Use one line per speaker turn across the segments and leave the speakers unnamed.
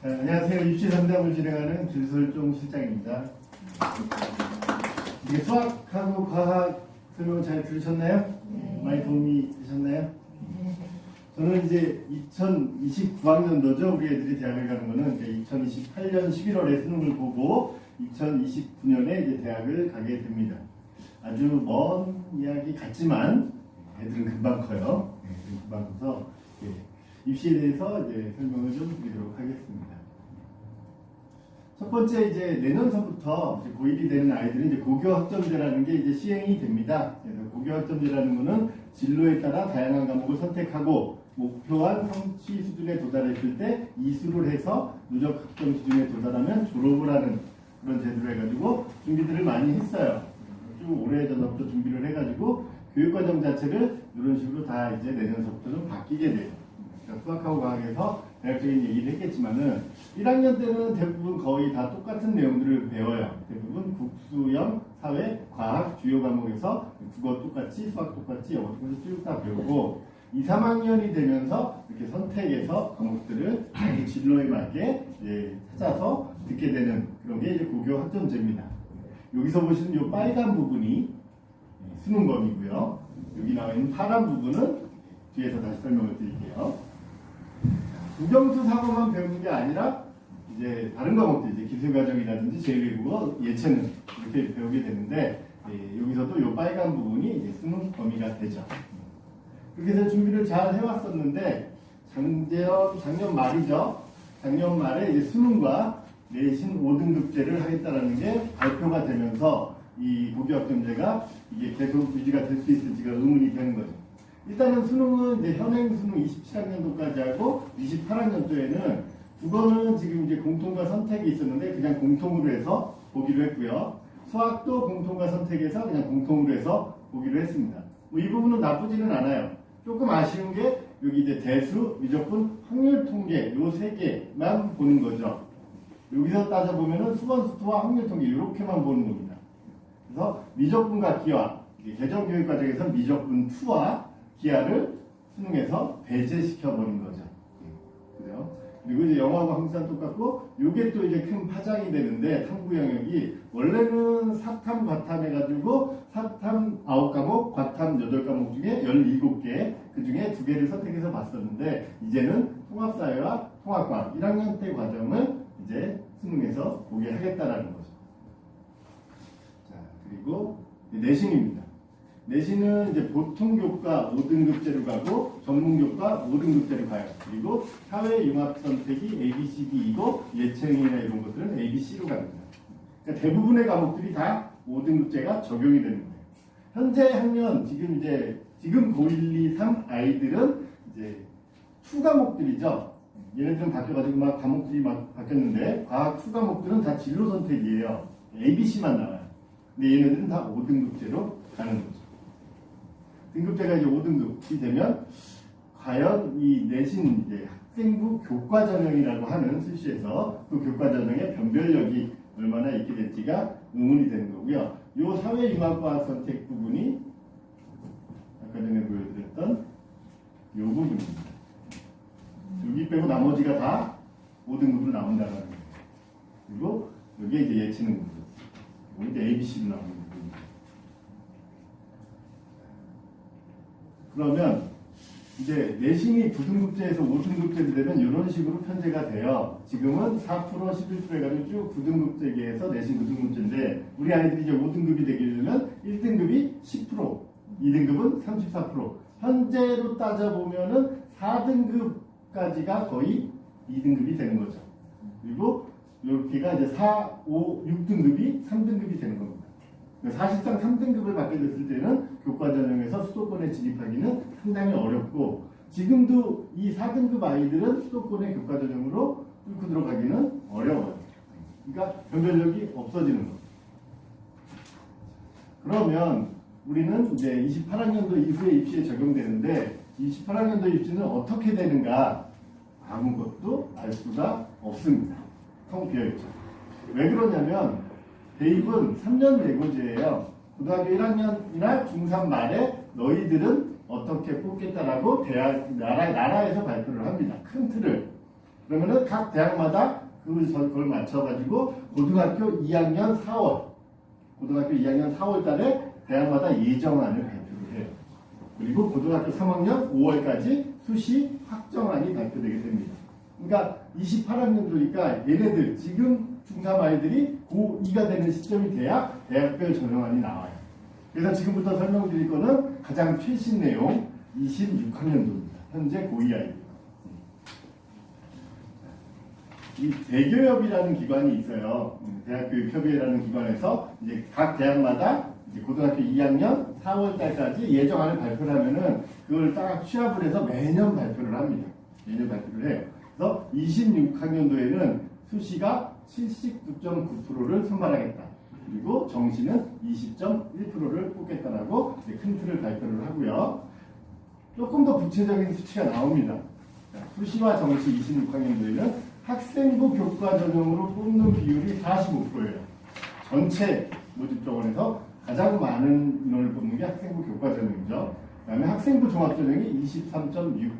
안녕하세요. 입시 상담을 진행하는 길설종 실장입니다. 이게 수학하고 과학 설명 잘 들으셨나요?
네.
많이 도움이 되셨나요?
네.
저는 이제 2029학년도죠. 우리 애들이 대학을 가는 거는 2028년 11월에 수능을 보고 2029년에 이제 대학을 가게 됩니다. 아주 먼 이야기 같지만 애들은 금방 커요. 금방 커서 입시에 대해서 이제 설명을 좀 드리도록 하겠습니다. 첫 번째 이제 내년서부터 이제 고1이 되는 아이들은 이제 고교 학점제라는 게 이제 시행이 됩니다. 그래서 고교 학점제라는 거는 진로에 따라 다양한 과목을 선택하고 목표한 성취 수준에 도달했을 때 이수를 해서 누적 학점 수준에 도달하면 졸업을 하는 그런 제도로 해가지고 준비들을 많이 했어요. 쭉 오래전부터 준비를 해가지고 교육과정 자체를 이런 식으로 다 이제 내년서부터 좀 바뀌게 돼요. 그러니까 수학하고 과학에서 대략적인 얘기를 했겠지만은 1학년 때는 대부분 거의 다 똑같은 내용들을 배워요. 대부분 국수형, 사회, 과학, 주요 과목에서 국어 똑같이, 수학 똑같이, 영어 똑같이 쭉 다 배우고 2, 3학년이 되면서 이렇게 선택해서 과목들을 자기 진로에 맞게 찾아서 듣게 되는 그런 게 이제 고교 학점제입니다. 여기서 보시는 이 빨간 부분이 수능 범위고요. 여기 나와 있는 파란 부분은 뒤에서 다시 설명을 드릴게요. 국영수 사고만 배우는 게 아니라 이제 다른 과목들 이제 기술과정이라든지 제1외국어, 예체능 이렇게 배우게 되는데 여기서도 이 빨간 부분이 이제 수능 범위가 되죠. 그렇게 해서 준비를 잘 해왔었는데 작년 말이죠. 작년 말에 이제 수능과 내신 5등급제를 하겠다라는 게 발표가 되면서 이 고교학점제가 이게 계속 유지가 될 수 있을지가 의문이 되는 거죠. 일단은 수능은 이제 현행 수능 27학년도까지 하고 28학년도에는 국어는 지금 이제 공통과 선택이 있었는데 그냥 공통으로 해서 보기로 했고요. 수학도 공통과 선택해서 그냥 공통으로 해서 보기로 했습니다. 뭐 이 부분은 나쁘지는 않아요. 조금 아쉬운 게 여기 이제 대수, 미적분, 확률 통계 요 세 개만 보는 거죠. 여기서 따져보면은 수번수투와 확률 통계 이렇게만 보는 겁니다. 그래서 미적분과 기하, 개정교육 과정에서 미적분 2와 기하를 수능에서 배제시켜 버린 거죠. 그죠? 그리고 이제 영어하고 한국사는 똑같고, 요게 또 이제 큰 파장이 되는데, 탐구 영역이, 원래는 사탐, 과탐 해가지고, 사탐 9과목, 과탐 8과목 중에 17개, 그 중에 2개를 선택해서 봤었는데, 이제는 통합사회와 통합과학 1학년 때 과정을 이제 수능에서 보게 하겠다라는 거죠. 자, 그리고 내신입니다. 내신은 이제 보통 교과 5등급제로 가고 전문 교과 5등급제로 가요. 그리고 사회 융합 선택이 A, B, C, D이고 예체능이나 이런 것들은 A, B, C로 갑니다. 그러니까 대부분의 과목들이 다 5등급제가 적용이 되는 거예요. 현재 학년 지금 고1, 2, 3 아이들은 이제 2 과목들이죠. 얘네들은 바뀌어가지고 막 과목들이 막 바뀌었는데 과학 2 과목들은 다 진로 선택이에요. A, B, C만 나와요. 근데 얘네들은 다 5등급제로 가는 거죠. 등급제가 이제 5등급이 되면 과연 이 내신 이제 학생부 교과 전형이라고 하는 수시에서 그 교과 전형의 변별력이 얼마나 있게 될지가 의문이 되는 거고요. 이 사회융합과학 선택 부분이 아까 전에 보여드렸던 이 부분입니다. 여기 빼고 나머지가 다 5등급으로 나온다는 거예요. 그리고 여기에 이제 예체능 부분, 여기 이제 ABC로 나오는 부분. 그러면 이제 내신이 9등급제에서 5등급제도 되면 이런 식으로 편제가 돼요. 지금은 4%, 11% 해가지고 쭉 9등급제계에서 내신 9등급제인데 우리 아이들이 이제 5등급이 되려면 1등급이 10%, 2등급은 34%. 현재로 따져보면은 4등급까지가 거의 2등급이 되는 거죠. 그리고 여기가 이제 4, 5, 6등급이 3등급이 되는 겁니다. 사실상 3등급을 받게 됐을 때는 교과 전형에서 수도권에 진입하기는 상당히 어렵고 지금도 이 4등급 아이들은 수도권의 교과 전형으로 뚫고 들어가기는 어려워요. 그러니까 변별력이 없어지는 거죠. 그러면 우리는 이제 28학년도 이후에 입시에 적용되는데 28학년도 입시는 어떻게 되는가 아무것도 알 수가 없습니다. 텅 비어있죠. 왜 그러냐면 대입은 3년 예고제예요. 고등학교 1학년이나 중3 말에 너희들은 어떻게 뽑겠다라고 나라에서 발표를 합니다. 큰 틀을. 그러면은 각 대학마다 그걸 맞춰가지고 고등학교 2학년 4월 달에 대학마다 예정안을 발표를 해요. 그리고 고등학교 3학년 5월까지 수시 확정안이 발표되게 됩니다. 그러니까 28학년도니까 얘네들 지금 중3 아이들이 고2가 되는 시점이 돼야 대학별 전형안이 나와요. 그래서 지금부터 설명드릴 거는 가장 최신 내용 26학년도입니다. 현재 고2 아이들. 이 대교협이라는 기관이 있어요. 대학교육협의회라는 기관에서 이제 각 대학마다 이제 고등학교 2학년 4월 달까지 예정안을 발표를 하면은 그걸 딱 취합을 해서 매년 발표를 합니다. 매년 발표를 해요. 그래서 26학년도에는 수시가 79.9%를 선발하겠다. 그리고 정시는 20.1%를 뽑겠다라고 큰 틀을 발표를 하고요. 조금 더 구체적인 수치가 나옵니다. 수시와 정시 26학년도에는 학생부 교과 전형으로 뽑는 비율이 45%예요. 전체 모집 정원에서 가장 많은 인원을 뽑는 게 학생부 교과 전형이죠. 그 다음에 학생부 종합 전형이 23.6%.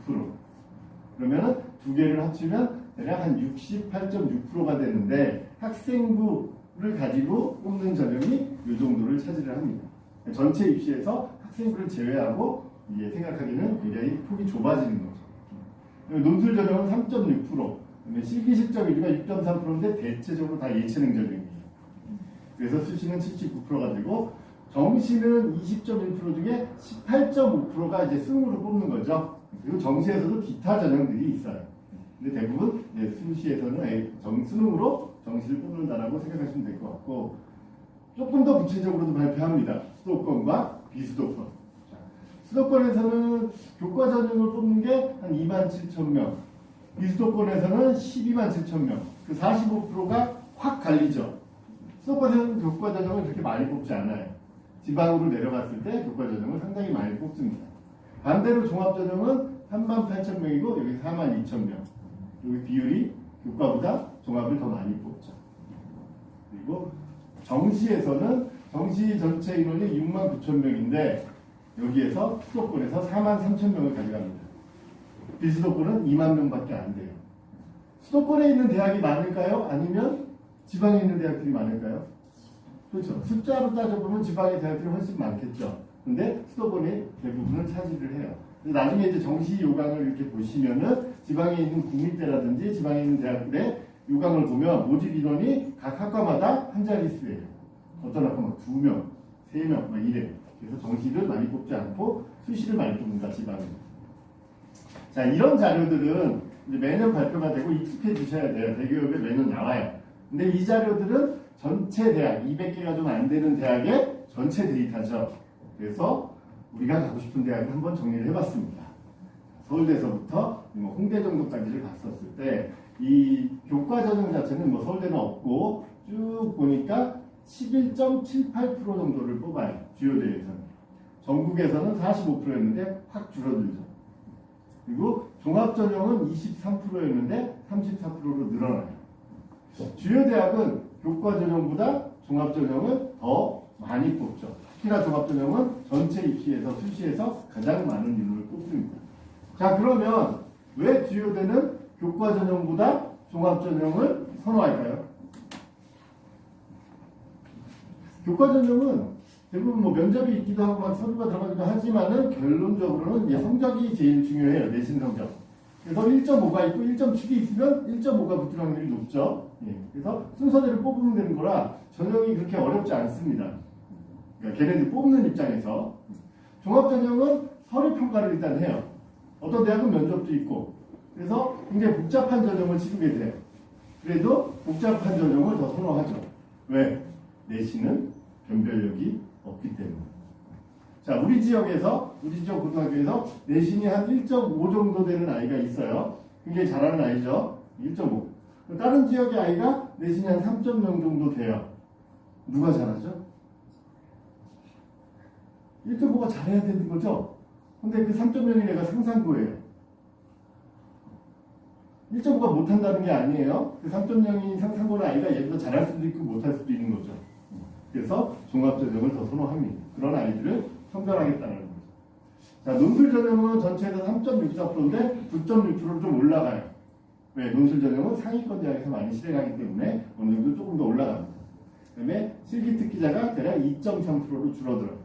그러면은 두 개를 합치면 대략 한 68.6%가 되는데 학생부를 가지고 뽑는 전형이 이 정도를 차지를 합니다. 전체 입시에서 학생부를 제외하고 생각하기는 굉장히 폭이 좁아지는 거죠. 논술 전형은 3.6%, 실기 실적 위주가 6.3%인데 대체적으로 다 예체능 전형이에요. 그래서 수시는 79%가 되고 정시는 20.1% 중에 18.5%가 이제 수능으로 뽑는 거죠. 그리고 정시에서도 기타 전형들이 있어요. 근데 대부분 수시에서는 수능으로 정시를 뽑는다라고 생각하시면 될 것 같고, 조금 더 구체적으로도 발표합니다. 수도권과 비수도권. 수도권에서는 교과 전형을 뽑는 게 한 27,000명, 비수도권에서는 127,000명. 그 45%가 확 갈리죠. 수도권에서는 교과 전형을 그렇게 많이 뽑지 않아요. 지방으로 내려갔을 때 교과 전형을 상당히 많이 뽑습니다. 반대로 종합 전형은 38,000명이고 여기 42,000명. 여기 비율이 교과보다 종합을 더 많이 뽑죠. 그리고 정시에서는 정시 전체 인원이 69,000명인데 여기에서 수도권에서 43,000명을 가져갑니다. 비수도권은 2만 명밖에 안 돼요. 수도권에 있는 대학이 많을까요? 아니면 지방에 있는 대학들이 많을까요? 그렇죠. 숫자로 따져보면 지방의 대학들이 훨씬 많겠죠. 근데 수도권이 대부분을 차지를 해요. 나중에 이제 정시 요강을 이렇게 보시면은 지방에 있는 국민대라든지 지방에 있는 대학들의 요강을 보면 모집 인원이 각 학과마다 한 자릿수예요. 어떤 학과 막 2명, 3명 막 이래요. 그래서 정시를 많이 뽑지 않고 수시를 많이 뽑는다, 지방은. 자, 이런 자료들은 이제 매년 발표가 되고 익숙해지셔야 돼요. 대교협에 매년 나와요. 근데 이 자료들은 전체 대학, 200개가 좀 안 되는 대학의 전체 데이터죠. 그래서 우리가 가고 싶은 대학을 한번 정리를 해봤습니다. 서울대에서부터 홍대 정도까지를 갔었을 때 이 교과 전형 자체는 서울대는 없고 쭉 보니까 11.78% 정도를 뽑아요. 주요 대에서는. 전국에서는 45%였는데 확 줄어들죠. 그리고 종합 전형은 23%였는데 34%로 늘어나요. 주요 대학은 교과 전형보다 종합 전형을 더 많이 뽑죠. 특히나 종합 전형은 전체 입시에서 수시에서 가장 많은 인원을 뽑습니다. 자, 그러면 왜 주요대는 교과 전형보다 종합 전형을 선호할까요? 교과 전형은 대부분 면접이 있기도 하고 막 서류가 들어가기도 하지만은 결론적으로는 성적이 제일 중요해요. 내신 성적. 그래서 1.5가 있고 1.7이 있으면 1.5가 붙을 확률이 높죠. 그래서 순서대로 뽑으면 되는 거라 전형이 그렇게 어렵지 않습니다. 그러니까 걔네들 뽑는 입장에서. 종합 전형은 서류 평가를 일단 해요. 어떤 대학은 면접도 있고 그래서 굉장히 복잡한 전형을 치르게 돼요. 그래도 복잡한 전형을 더 선호하죠. 왜? 내신은 변별력이 없기 때문에. 자, 우리 지역 고등학교에서 내신이 한 1.5 정도 되는 아이가 있어요. 굉장히 잘하는 아이죠. 1.5. 다른 지역의 아이가 내신이 한 3.0 정도 돼요. 누가 잘하죠? 1.5가 잘해야 되는 거죠? 근데 그 3.0이 내가 상상고예요. 1.5가 못한다는 게 아니에요. 그 3.0인 상상고는 아이가 얘보다 잘할 수도 있고 못할 수도 있는 거죠. 그래서 종합전형을 더 선호합니다. 그런 아이들을 선별하겠다는 거죠. 자, 논술 전형은 전체에서 3.64%인데 9.6%로 좀 올라가요. 왜? 논술 전형은 상위권 대학에서 많이 실행하기 때문에 어느 정도 조금 더 올라갑니다. 그 다음에 실기 특기자가 대략 2.3%로 줄어들어요.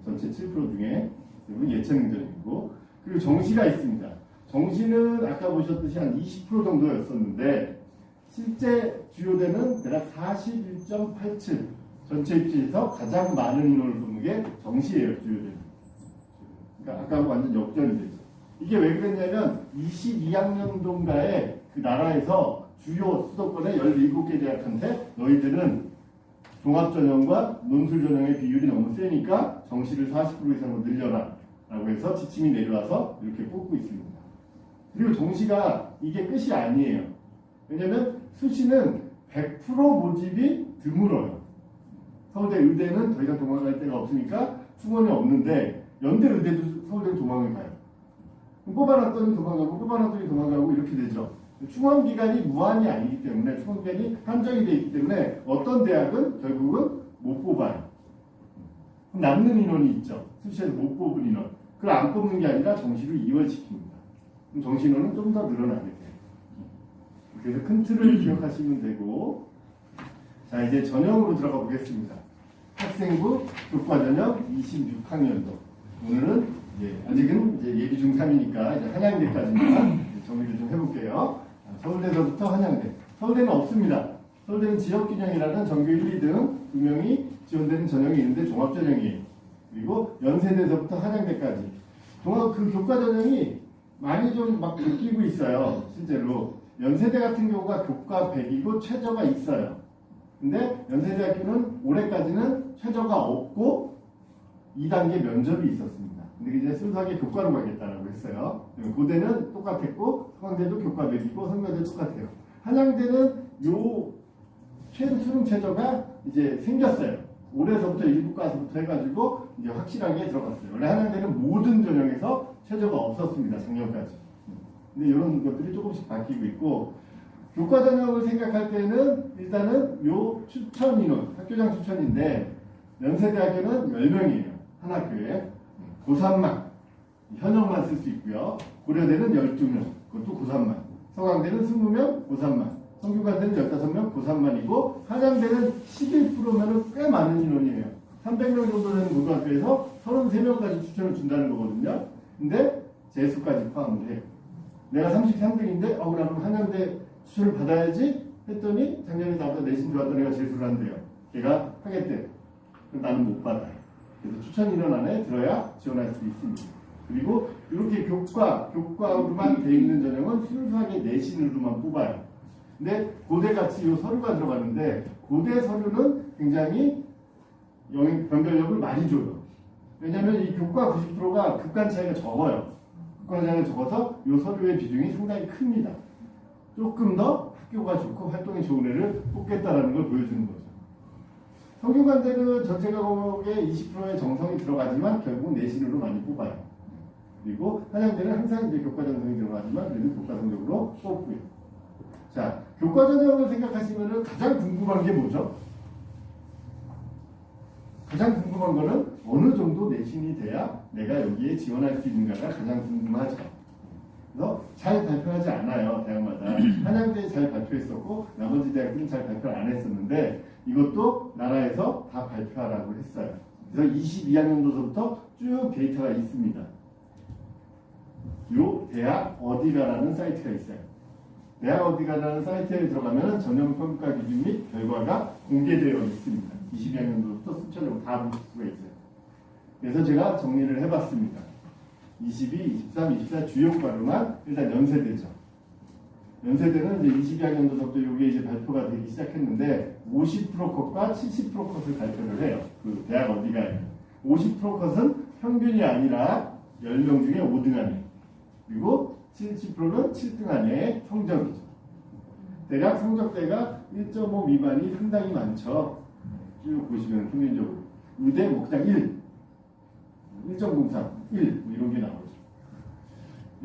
전체 7% 중에. 그리고 예체능 전형이고. 그리고 정시가 있습니다. 정시는 아까 보셨듯이 한 20% 정도였었는데 실제 주요대는 대략 41.87 전체 입시에서 가장 많은 인원을 뽑는 게 정시예요. 주요대는. 그러니까 아까하고 완전 역전이 되죠. 이게 왜 그랬냐면 22학년도인가에 그 나라에서 주요 수도권의 17개 대학한테 너희들은 종합전형과 논술전형의 비율이 너무 세니까 정시를 40% 이상으로 늘려라 라고 해서 지침이 내려와서 이렇게 뽑고 있습니다. 그리고 정시가 이게 끝이 아니에요. 왜냐면 수시는 100% 모집이 드물어요. 서울대 의대는 더 이상 도망갈 데가 없으니까 충원이 없는데 연대 의대도 서울대로 도망을 가요. 뽑아놨더니 도망가고 뽑아놨더니 도망가고 이렇게 되죠. 충원 기간이 무한이 아니기 때문에 충원 기간이 한정이 되어 있기 때문에 어떤 대학은 결국은 못 뽑아요. 남는 인원이 있죠. 수시에서 못 뽑은 인원. 그걸 안 뽑는 게 아니라 정시로 이월시킵니다. 그럼 정시 인원은 좀 더 늘어나게 돼요. 그래서 큰 틀을 기억하시면 되고, 자 이제 전형으로 들어가 보겠습니다. 학생부 교과전형 26학년도. 오늘은 아직은 이제 예비 중3이니까 이제 한양대까지만 정리를 좀 해볼게요. 서울대서부터 한양대. 서울대는 없습니다. 서울대는 지역균형이라는 전교 1, 2등 2명이 지원되는 전형이 있는데 종합전형이에요. 그리고 연세대에서부터 한양대까지. 그 교과전형이 많이 좀 막 바뀌고 있어요. 실제로. 연세대 같은 경우가 교과 100이고 최저가 있어요. 근데 연세대학교는 올해까지는 최저가 없고 2단계 면접이 있었습니다. 근데 이제 순수하게 교과로 가겠다라고 했어요. 고대는 똑같았고 서강대도 교과 100이고 성가대도 똑같아요. 한양대는 요 수능 최저가 이제 생겼어요. 올해서부터 일부 과서부터 해가지고 이제 확실하게 들어갔어요. 원래 한양대는 모든 전형에서 최저가 없었습니다. 작년까지. 근데 이런 것들이 조금씩 바뀌고 있고 교과 전형을 생각할 때는 일단은 요 추천 인원, 학교장 추천인데 연세대학교는 10명이에요. 한 학교에. 고3만, 현역만 쓸 수 있고요. 고려대는 12명, 그것도 고3만. 서강대는 20명, 고3만. 성균관대는 15명, 고3만이고 한양대는 11%면은 꽤 많은 인원이에요. 300명 정도 되는 고등학교에서 33명까지 추천을 준다는 거거든요. 근데 재수까지 포함을 해요. 내가 33등인데 그럼 한양대 추천을 받아야지 했더니 작년에 나보다 내신 좋았던 애가 재수를 한대요. 걔가 하겠대. 그럼 나는 못 받아요. 그래서 추천 인원 안에 들어야 지원할 수 있습니다. 그리고 이렇게 교과로만 돼 있는 전형은 순수하게 내신으로만 뽑아요. 근데 고대같이 이 서류가 들어가는데 고대 서류는 굉장히 변별력을 많이 줘요. 왜냐하면 이 교과 90%가 극간 차이가 적어요. 극간 차이가 적어서 이 서류의 비중이 상당히 큽니다. 조금 더 학교가 좋고 활동이 좋은 애를 뽑겠다라는 걸 보여주는 거죠. 성균관대는 전체 과목의 20%의 정성이 들어가지만 결국 내신으로 많이 뽑아요. 그리고 한양대는 항상 이제 교과 전형이 들어가지만 그래도 교과 성적으로 뽑고요. 자, 교과 전형을 생각하시면 가장 궁금한 게 뭐죠? 가장 궁금한 거는 어느 정도 내신이 돼야 내가 여기에 지원할 수 있는가가 가장 궁금하죠. 그래서 잘 발표하지 않아요. 대학마다. 한양대에 잘 발표했었고 나머지 대학들은 잘 발표를 안 했었는데 이것도 나라에서 다 발표하라고 했어요. 그래서 22학년도서부터 쭉 데이터가 있습니다. 요 대학 어디가라는 사이트가 있어요. 대학 어디가라는 사이트에 들어가면 전형 평가 기준 및 결과가 공개되어 있습니다. 22학년도부터 수천으로 다 보실 수가 있어요. 그래서 제가 정리를 해봤습니다. 22, 23, 24 주요과로만 일단 연세대죠. 연세대는 이제 22학년도부터 이게 이제 발표가 되기 시작했는데 50% 컷과 70% 컷을 발표를 해요. 그 대학 어디가에. 50% 컷은 평균이 아니라 10명 중에 5등 안에. 그리고 70%는 7등 안에 성적이죠. 대략 성적대가 1.5 미만이 상당히 많죠. 쭉 보시면 평균적으로. 의대 뭐 그냥 1.03, 1 뭐 이런 게 나오죠.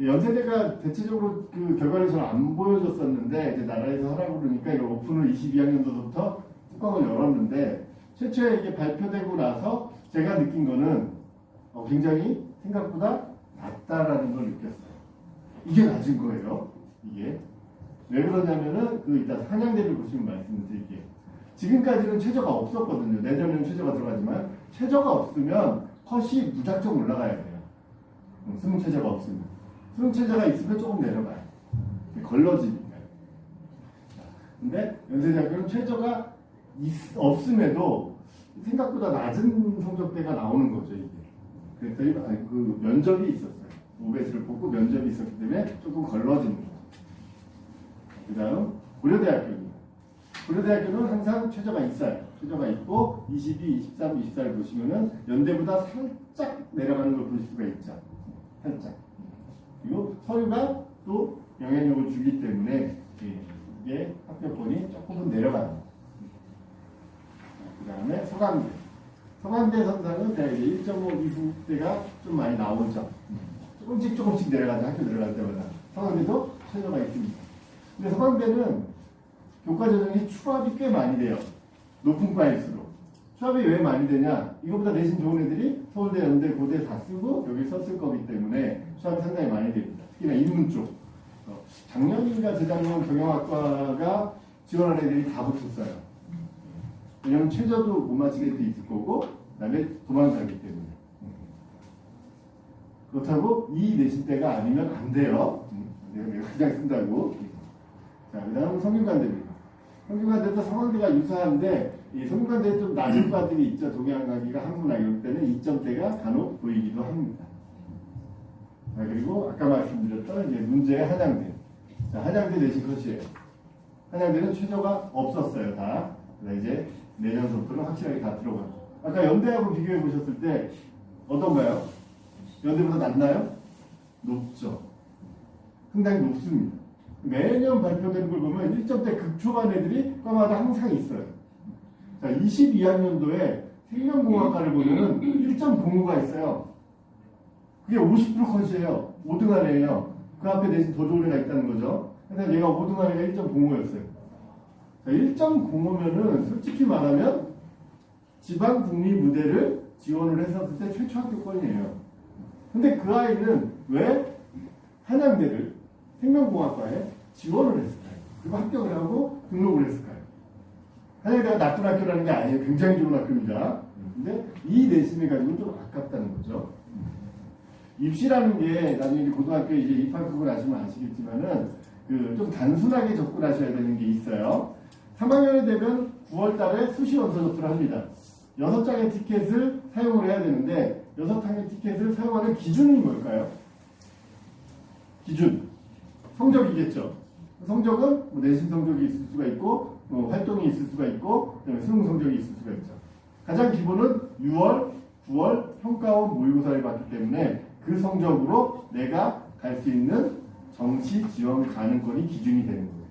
연세대가 대체적으로 그 결과를 잘 안 보여줬었는데 이제 나라에서 하라고 그러니까 이걸 오픈을 22학년도부터 뚜껑을 열었는데 최초에 이게 발표되고 나서 제가 느낀 거는 굉장히 생각보다 낮다라는 걸 느꼈어요. 이게 낮은 거예요. 이게 왜 그러냐면은 그 일단 한양대를 보시면 말씀을 드릴게요. 지금까지는 최저가 없었거든요. 내년에는 최저가 들어가지만 최저가 없으면 컷이 무작정 올라가야 돼요. 수능 최저가 없으면. 수능 최저가 있으면 조금 내려가요. 걸러지니까요. 근데 연세대학교는 최저가 없음에도 생각보다 낮은 성적대가 나오는 거죠, 이게. 그랬더니 그 면접이 있었어요. 우베스를 뽑고 면접이 있었기 때문에 조금 걸러지는 거죠. 그 다음 고려대학교입니다. 고려대학교는 항상 최저가 있어요. 최저가 있고 22, 23, 24를 보시면은 연대보다 살짝 내려가는 걸 볼 수가 있죠. 살짝. 그리고 서류가 또 영향력을 주기 때문에 이게 합격권이 조금은 내려가는. 그 다음에 서강대. 서강대 선상은 대략 1.5 이후대가 좀 많이 나오죠. 조금씩 내려가죠. 학교 들어갈 때마다. 서강대도 최저가 있습니다. 근데 서강대는 교과전형이 추합이 꽤 많이 돼요. 높은 과일수록. 추합이 왜 많이 되냐? 이거보다 내신 좋은 애들이 서울대, 연대, 고대 다 쓰고 여기 썼을 거기 때문에 추합이 상당히 많이 됩니다. 특히나 인문 쪽. 작년인가 재작년 경영학과가 지원한 애들이 다 붙었어요. 왜냐면 최저도 못 맞히게 돼 있을 거고 그 다음에 도망가기 때문에. 그렇다고 이 내신대가 아니면 안 돼요. 내가 그냥 쓴다고. 자, 그 다음 성균관대입니다. 성균관대도 성황대가 유사한데 이 성균관대에 좀 낮은 과들이 있죠. 동양과기가 항문학 이럴 때는 2점대가 간혹 보이기도 합니다. 자, 그리고 아까 말씀드렸던 이제 문제의 한양대. 자, 한양대 내신 컷이에요. 한양대는 최저가 없었어요, 다. 이제 내년부터는 확실하게 다 들어가요. 아까 연대하고 비교해 보셨을 때 어떤가요? 연대보다 낮나요? 높죠. 상당히 높습니다. 매년 발표되는 걸 보면 1점대 극초반 애들이 과마다 항상 있어요. 자, 22학년도에 생명공학과를 보면은 1.05가 있어요. 그게 50% 컷이에요. 5등 안에요. 그 앞에 내신 더 좋은 애가 있다는 거죠. 그래서 얘가 5등 안에가 1.05였어요. 1.05면은 솔직히 말하면 지방 국립 무대를 지원을 했었을 때 최초 합격권이에요. 근데 그 아이는 왜 한양대를 생명공학과에 지원을 했을까요? 그리고 합격을 하고 등록을 했을까요? 한양대가 나쁜 학교라는 게 아니에요. 굉장히 좋은 학교입니다. 근데 이 내신을 가지고는 좀 아깝다는 거죠. 입시라는 게 나중에 고등학교에 이제 입학하고 나시면 아시겠지만은 그 좀 단순하게 접근하셔야 되는 게 있어요. 3학년이 되면 9월 달에 수시 원서 접수를 합니다. 6장의 티켓을 사용을 해야 되는데 6장의 티켓을 사용하는 기준이 뭘까요? 기준. 성적이겠죠. 성적은 뭐 내신 성적이 있을 수가 있고 뭐 활동이 있을 수가 있고 그다음에 수능 성적이 있을 수가 있죠. 가장 기본은 6월, 9월 평가원 모의고사를 봤기 때문에 그 성적으로 내가 갈 수 있는 정시 지원 가능권이 기준이 되는 거예요.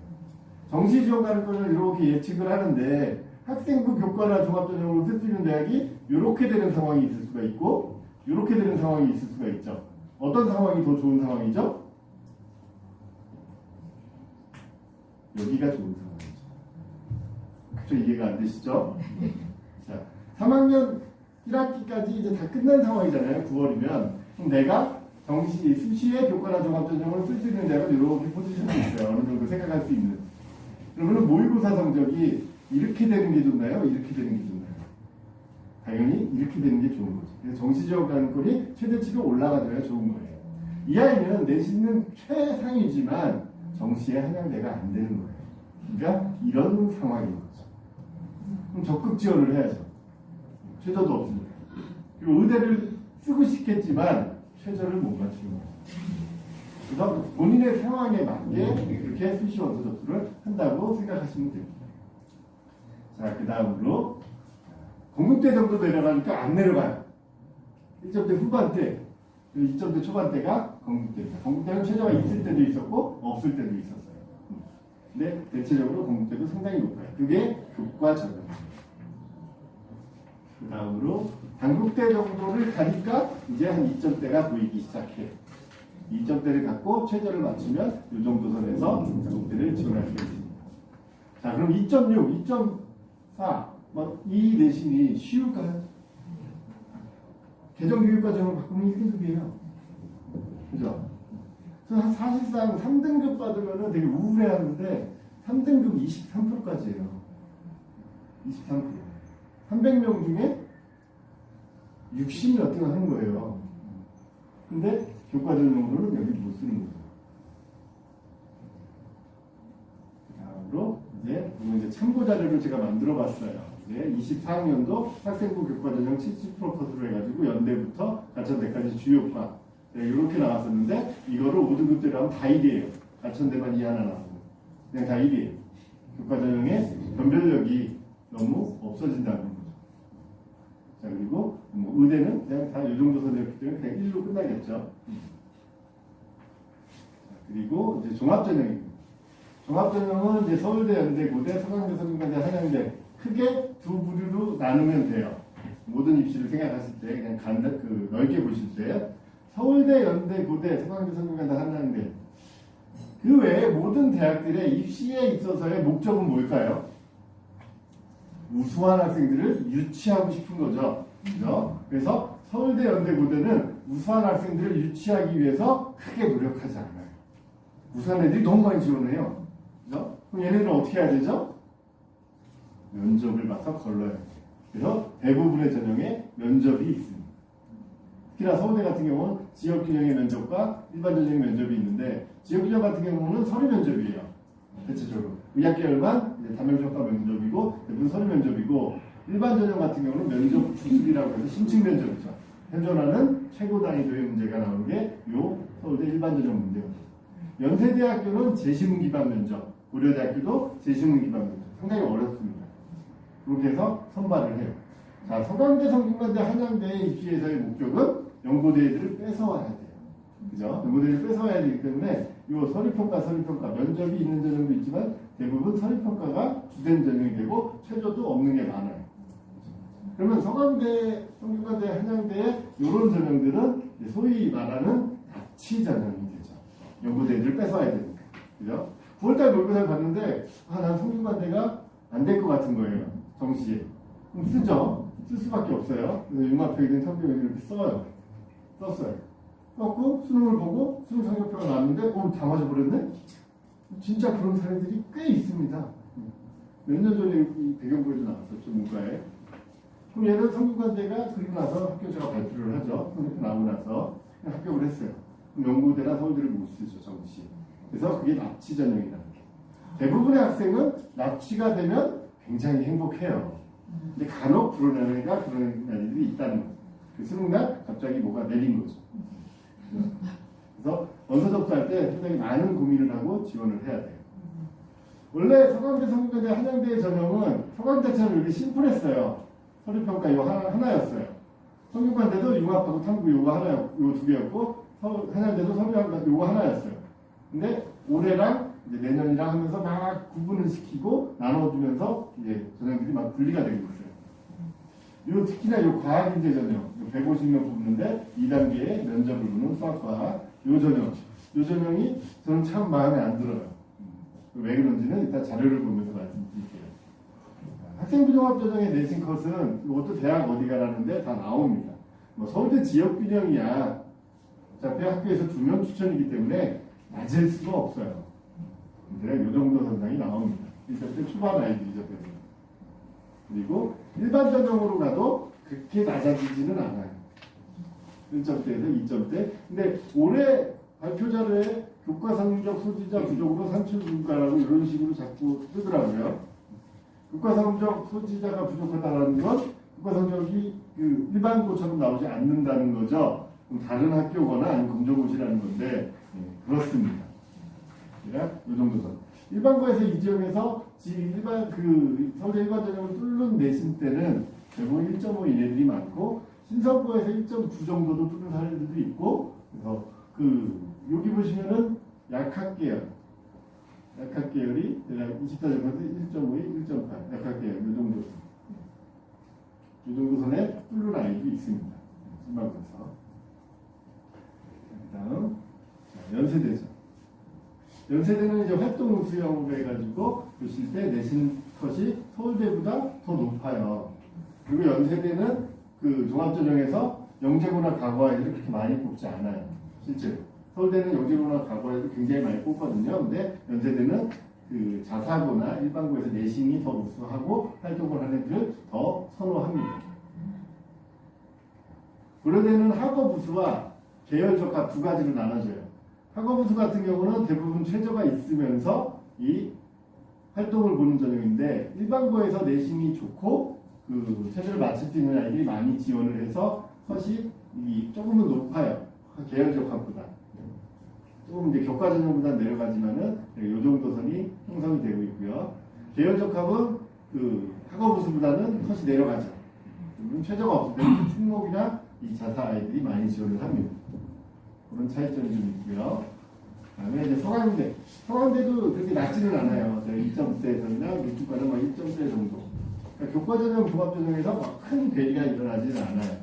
정시 지원 가능권을 이렇게 예측을 하는데 학생부 교과나 종합전형으로 쓸 수 있는 대학이 이렇게 되는 상황이 있을 수가 있고 이렇게 되는 상황이 있을 수가 있죠. 어떤 상황이 더 좋은 상황이죠? 여기가 좋은 상황이죠. 그쵸? 이해가 안 되시죠? 자, 3학년 1학기까지 이제 다 끝난 상황이잖아요. 9월이면. 그럼 내가 정시, 수시에 교과나 종합전형을 쓸 수 있는 대학은 이렇게 포지션이 있어요. 어느 정도 생각할 수 있는. 그러면 모의고사 성적이 이렇게 되는 게 좋나요? 이렇게 되는 게 좋나요? 당연히 이렇게 되는 게 좋은 거죠. 그래서 정시 지원 가능권이 최대치로 올라가줘야 좋은 거예요. 이 아이는 내신은 최상이지만 정시에 한양대가 안 되는 거예요. 그러니까 이런 상황인 거죠. 그럼 적극 지원을 해야죠. 최저도 없으니까. 그리고 의대를 쓰고 싶겠지만 최저를 못 맞추는 거예요. 그래서 본인의 상황에 맞게 이렇게 수시 원서 접수를 한다고 생각하시면 됩니다. 자, 그 다음으로 건국대 정도 내려가니까 안 내려가요. 1점대 후반대, 2점대 초반대가 건국대입니다. 건국대는 최저가 있을 때도 있었고 없을 때도 있었어요. 근데 대체적으로 건국대도 상당히 높아요. 그게 교과 전형입니다. 그 다음으로 단국대 정도를 가니까 이제 한 2점대가 보이기 시작해요. 2점대를 갖고 최저를 맞추면 이 정도 선에서 단국대를 지원할 수 있습니다. 자, 그럼 2.6, 2.4, 이 내신이 쉬울까요? 개정교육과정을 바꾸면 1등급이에요. 그죠? 사실상 3등급 받으면 되게 우울해하는데 3등급 23%까지예요. 23%. 300명 중에 60몇 등 하는 거예요. 근데 교과 전형으로는 여기 못 쓰는 거죠. 다음으로 이제 참고 자료를 제가 만들어 봤어요. 이제 24학년도 학생부 교과 전형 70% 컷으로 해가지고 연대부터 가천대까지 주요 과 이렇게 나왔었는데 이거를 5등급대로 하면 다 1이에요. 가천대만 2 하나 나오고 그냥 다 1이에요. 교과 전형의 변별력이 너무 없어진다는 거죠. 자, 그리고 뭐 의대는 그냥 다 이 정도 선이었기 때문에 그냥 1로 끝나겠죠. 자, 그리고 이제 종합전형입니다. 종합전형은 이제 서울대, 연대, 고대, 서강대, 성균관대, 한양대 크게 두 부류로 나누면 돼요. 모든 입시를 생각하실 때 그냥 넓게 보실 때 서울대, 연대, 고대, 서강대, 성균관대, 한양대 그 외에 모든 대학들의 입시에 있어서의 목적은 뭘까요? 우수한 학생들을 유치하고 싶은 거죠. 그죠? 그래서 서울대, 연대, 고대는 우수한 학생들을 유치하기 위해서 크게 노력하지 않아요. 우수한 애들이 너무 많이 지원해요. 그죠? 그럼 얘네들은 어떻게 해야 되죠? 면접을 봐서 걸러야 돼요. 그래서 대부분의 전형에 면접이 있습니다. 특히나 서울대 같은 경우는 지역균형의 면접과 일반 전형의 면접이 있는데 지역균형 같은 경우는 서류 면접이에요. 대체적으로 의학계열만 다면평가 면접이고 대부분 서류 면접이고 일반 전형 같은 경우는 면접 주술이라고 해서 신층 면접이죠. 현존하는 최고 난이도의 문제가 나오는 게 요 서울대 일반 전형 문제입니다. 연세대학교는 재시문 기반 면접, 고려대학교도 재시문 기반 면접 상당히 어렵습니다. 그렇게 해서 선발을 해요. 자, 서강대, 성균관대, 한양대의 입시에서의 목적은 연고대들을 뺏어와야 돼요. 그죠? 연고대를 뺏어와야 되기 때문에 이 서류평가, 면접이 있는 전형도 있지만 대부분 서류평가가 주된 전형이 되고 최저도 없는 게 많아요. 그러면 서강대, 성균관대, 한양대의 이런 전형들은 소위 말하는 납치 전형이 되죠. 연고대들을 뺏어와야 되니까. 그죠? 9월달 모의고사를 봤는데 난 성균관대가 안 될 것 같은 거예요. 정시에. 그럼 쓰죠. 쓸 수밖에 없어요. 그래서 융합표기든 성격을 이렇게 써요. 썼어요. 썼고 수능을 보고 수능 성적표가 나왔는데 다 맞아버렸네? 진짜 그런 사례들이 꽤 있습니다. 몇 년 전에 이 배경부에도 나왔었죠. 문과에. 그럼 얘는 성균관대가 그리고 나서 합격자가 발표를 하죠. 성적표 나오고 나서 합격을 했어요. 그럼 연고대나 서울대를 못 쓰죠. 정시. 그래서 그게 납치 전형이라는 게. 대부분의 학생은 납치가 되면 굉장히 행복해요. 근데 간혹 그런 애가 그런 애들이 있다는 거죠. 그 수능날 갑자기 뭐가 내린 거죠. 그래서 원서 접수할 때 상당히 많은 고민을 하고 지원을 해야 돼요. 원래 서강대, 성균관대, 한양대의 전형은 서강대처럼 이렇게 심플했어요. 서류평가 이거 하나였어요. 성균관대도 융합하고 탐구 요거 두 개였고 한양대도 서류평가 요거 하나였어요. 근데 올해랑 이제 내년이랑 하면서 막 구분을 시키고 나눠주면서 이제 전형들이 막 분리가 되고 있어요. 특히나 요 과학인재 전형 150명 뽑는데 2단계의 면접을 보는 수학과학 요 전형이 저는 참 마음에 안 들어요. 왜 그런지는 이따 자료를 보면서 말씀드릴게요. 학생부 종합전형의 내신 컷은 이것도 대학 어디 가라는데 다 나옵니다. 뭐 서울대 지역균형이야. 어차피 학교에서 2명 추천이기 때문에 맞을 수가 없어요. 근데 이 정도 선상이 나옵니다. 1차 초반 아이들이죠. 그리고 일반 전형으로 가도 그렇게 낮아지지는 않아요. 1점대에서 2점대. 근데 올해 발표 자료에 교과 성적 소지자 부족으로 산출 분과라고 이런 식으로 자꾸 뜨더라고요. 교과 성적 소지자가 부족하다는 건 교과 성적이 그 일반고처럼 나오지 않는다는 거죠. 다른 학교거나 아니면 검정고시라는 건데 그렇습니다. 그러니까 이 정도 선. 일반고에서 이 지역에서 서울대 일반 전형을 뚫는 내신 때는 대부분 1.5 이내들이 많고 신성고에서 1.9 정도도 뚫는 사례들도 있고 그래서 여기 보시면은 약학계열이 대략 24점에서 1.5에 1.8 약학계열 이 정도 선에 뚫는 아이도 있습니다. 일반고에서. 그다음 연세대죠. 연세대는 이제 활동 우수형으로 해가지고 보실 때 내신 컷이 서울대보다 더 높아요. 그리고 연세대는 그 종합전형에서 영재고나 과거 아이들을 그렇게 많이 뽑지 않아요. 실제로. 서울대는 영재고나 과거에도 굉장히 많이 뽑거든요. 근데 연세대는 그 자사고나 일반고에서 내신이 더 우수하고 활동을 하는 애들을 더 선호합니다. 고려대는 학업우수와 계열적합 두 가지로 나눠져요. 학업우수 같은 경우는 대부분 최저가 있으면서 이 활동을 보는 전형인데, 일반고에서 내신이 좋고 그 최저를 맞출 수 있는 아이들이 많이 지원을 해서 컷이 조금은 높아요. 계열적합보다. 조금 이제 교과전형보다 내려가지만은 이 정도 선이 형성이 되고 있고요. 계열적합은 그 학업우수보다는 컷이 내려가죠. 최저가 없을 때는 특목이나 이 자사 아이들이 많이 지원을 합니다. 그런 차이점이 좀 있고요. 그다음에 이제 서강대. 서강대도 그렇게 낮지는 않아요. 2.4에서나 밀집과는 1.4 정도. 그러니까 교과전형, 종합전형에서 막 큰 괴리가 일어나지는 않아요.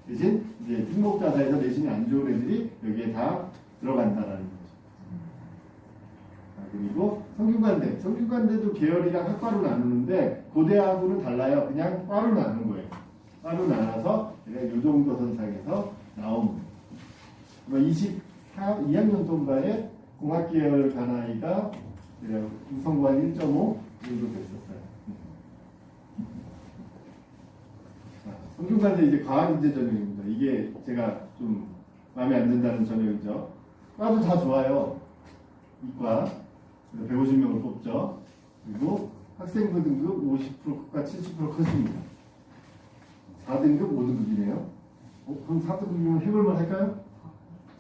대신 이제 특목자사에서 내신이 안 좋은 애들이 여기에 다 들어간다라는 거죠. 그리고 성균관대. 성균관대도 계열이랑 학과로 나누는데 고대하고는 달라요. 그냥 과로 나누는 거예요. 과로 나눠서 이 정도 선상에서 나옵니다. 2학년 동가에 공학계열 간 아이가 우선고 한 1.5 정도 됐었어요. 성균관대 이제 과학인재 전형입니다. 이게 제가 좀 마음에 안 든다는 전형이죠. 과도 다 좋아요. 이과 150명을 뽑죠. 그리고 학생부 등급 50%컷과 70% 컷입니다. 4등급 5등급이네요. 그럼 4등급이면 해볼만 할까요?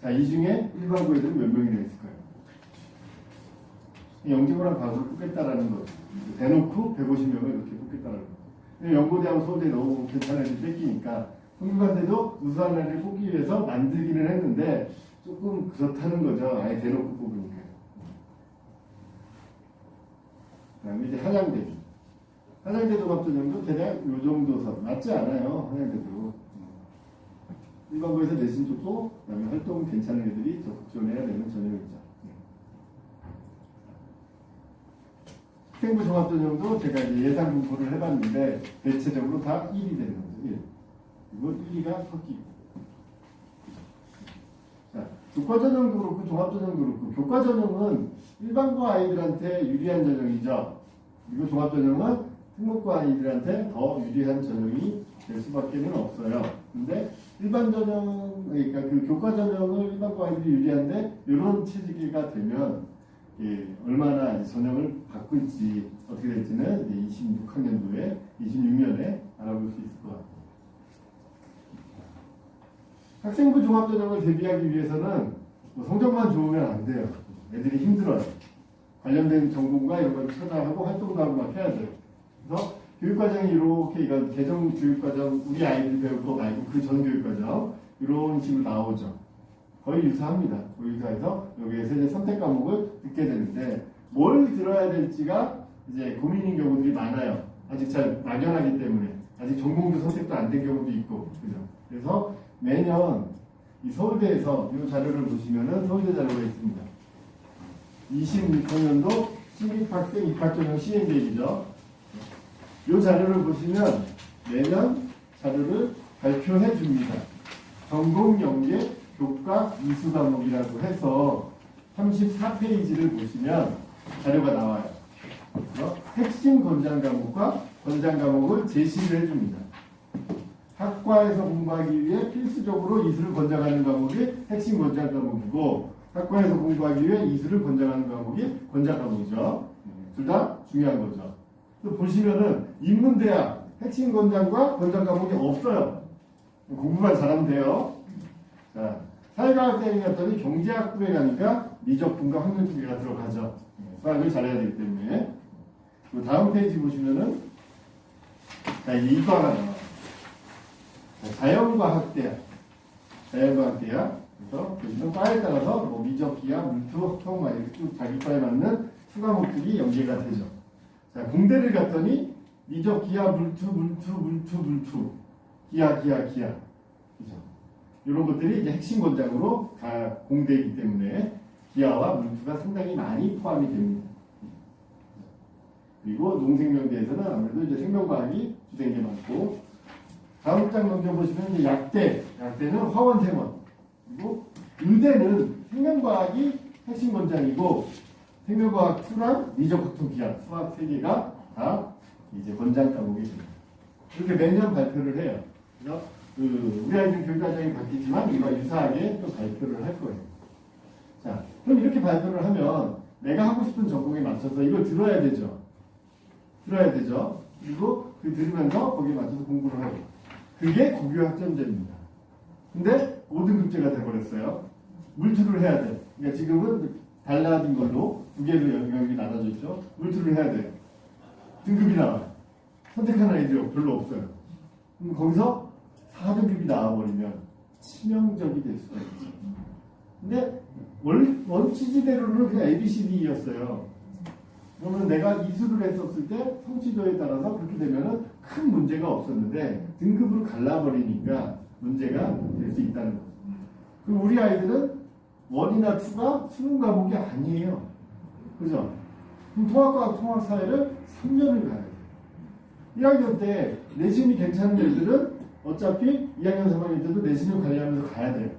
자, 이 중에 일반고 애들은 몇 명이나 있을까요? 영재고랑 과학을 뽑겠다라는 거죠. 대놓고 150명을 이렇게 뽑겠다라는 거죠. 연고대하고 서울대 너무 괜찮은 애들 뺏기니까 성균관대도 우수한 애를 뽑기 위해서 만들기는 했는데 조금 그렇다는 거죠. 아예 대놓고 뽑으니까. 그 다음에 이제 한양대. 한양대 종합전형도 대략 요 정도 선. 맞지 않아요. 한양대도. 일반고에서 내신 좋고, 그 다음에 활동 괜찮은 애들이 적극 지원해야 되는 전형이죠. 학생부 종합전형도 제가 이제 예상 분포를 해봤는데, 대체적으로 다 1이 되는 거죠. 1. 그리고 1, 2가 섞이고. 자, 교과전형도 그렇고, 종합전형도 그렇고, 교과전형은 일반고 아이들한테 유리한 전형이죠. 그리고 종합전형은 특목고 아이들한테 더 유리한 전형이 될 수밖에 없어요. 근데 일반 전형, 그러니까 그 교과 전형을 일반고 아이들이 유리한데 이런 체제가 되면 얼마나 전형을 바꿀지 어떻게 될지는 26학년도에 26년에 알아볼 수 있을 것 같아요. 학생부 종합전형을 대비하기 위해서는 성적만 좋으면 안 돼요. 애들이 힘들어요. 관련된 전공과 이런 걸 찾아하고 활동도 하고 막 해야 돼요. 그래서 교육과정이 이렇게 이건 개정 교육과정 우리 아이들 배울 거 말고 그 전 교육과정 이런 식으로 나오죠. 거의 유사합니다. 거의 유사해서 여기에서 이제 선택 과목을 듣게 되는데 뭘 들어야 될지가 이제 고민인 경우들이 많아요. 아직 잘 막연하기 때문에 아직 전공도 선택도 안 된 경우도 있고 그죠. 그래서 매년 이 서울대에서 이 자료를 보시면은 서울대 자료가 있습니다. 26학년도 신입학생 입학전형 시행계획이죠. 이 자료를 보시면 매년 자료를 발표해 줍니다. 전공 연계 교과 이수 과목이라고 해서 34페이지를 보시면 자료가 나와요. 그래서 핵심 권장 과목과 권장 과목을 제시를 해줍니다. 학과에서 공부하기 위해 필수적으로 이수를 권장하는 과목이 핵심 권장 과목이고 학과에서 공부하기 위해 이수를 권장하는 과목이 권장 과목이죠. 둘 다 중요한 거죠. 또 보시면은 인문대학 핵심 권장과 권장 과목이 없어요. 공부만 잘하면 돼요. 자, 사회과학대학에 갔더니 경제학부에 가니까 미적분과 확률투기가 들어가죠. 수학을 잘해야 되기 때문에. 그 다음 페이지 보시면은 자, 이과가 나와요. 자연과학대학. 자연과학대학. 그래서 보시면 과에 따라서 뭐 미적, 기하, 물투, 형 이렇게 쭉 자기 과에 맞는 수과목들이 연계가 되죠. 자, 공대를 갔더니 미적, 기하, 물투, 기하. 그죠? 이런 것들이 이제 핵심 권장으로 다 공대이기 때문에 기하와 물투가 상당히 많이 포함이 됩니다. 그리고 농생명대에서는 아무래도 이제 생명과학이 주된 게 많고, 다음 장 넘겨보시면 이제 약대는 화원생원, 그리고 의대는 생명과학이 핵심 권장이고 생명과학 2랑 미적학통기하 수학 3개가 다 이제 권장 과목이 됩니다. 이렇게 매년 발표를 해요. 그래서 우리 아이들 교육과정이 바뀌지만 이와 유사하게 또 발표를 할 거예요. 자, 그럼 이렇게 발표를 하면 내가 하고 싶은 전공에 맞춰서 이걸 들어야 되죠. 들어야 되죠. 그리고 들으면서 거기에 맞춰서 공부를 하고. 그게 고교 학점제입니다. 근데 5등급제가 돼버렸어요. 물투를 해야 돼. 그러니까 지금은 달라진 걸로 두 개로 영역이 나눠져 있죠. 물투를 해야 돼요. 등급이 나와요. 선택하는 아이들이 별로 없어요. 그럼 거기서 4등급이 나와버리면 치명적이 될 수가 있죠. 근데 원치지대로는 그냥 ABCD였어요. 그러면 내가 이수를 했었을 때 성취도에 따라서 그렇게 되면은 큰 문제가 없었는데 등급으로 갈라버리니까 문제가 될 수 있다는 거죠. 그럼 우리 아이들은 1이나 2가 수능 과목이 아니에요. 그죠? 그럼 통합과학 통합사회를 3년을 가야 돼요. 1학년 때 내신이 괜찮은 애들은 어차피 2학년, 3학년 때도 내신을 관리하면서 가야 돼요.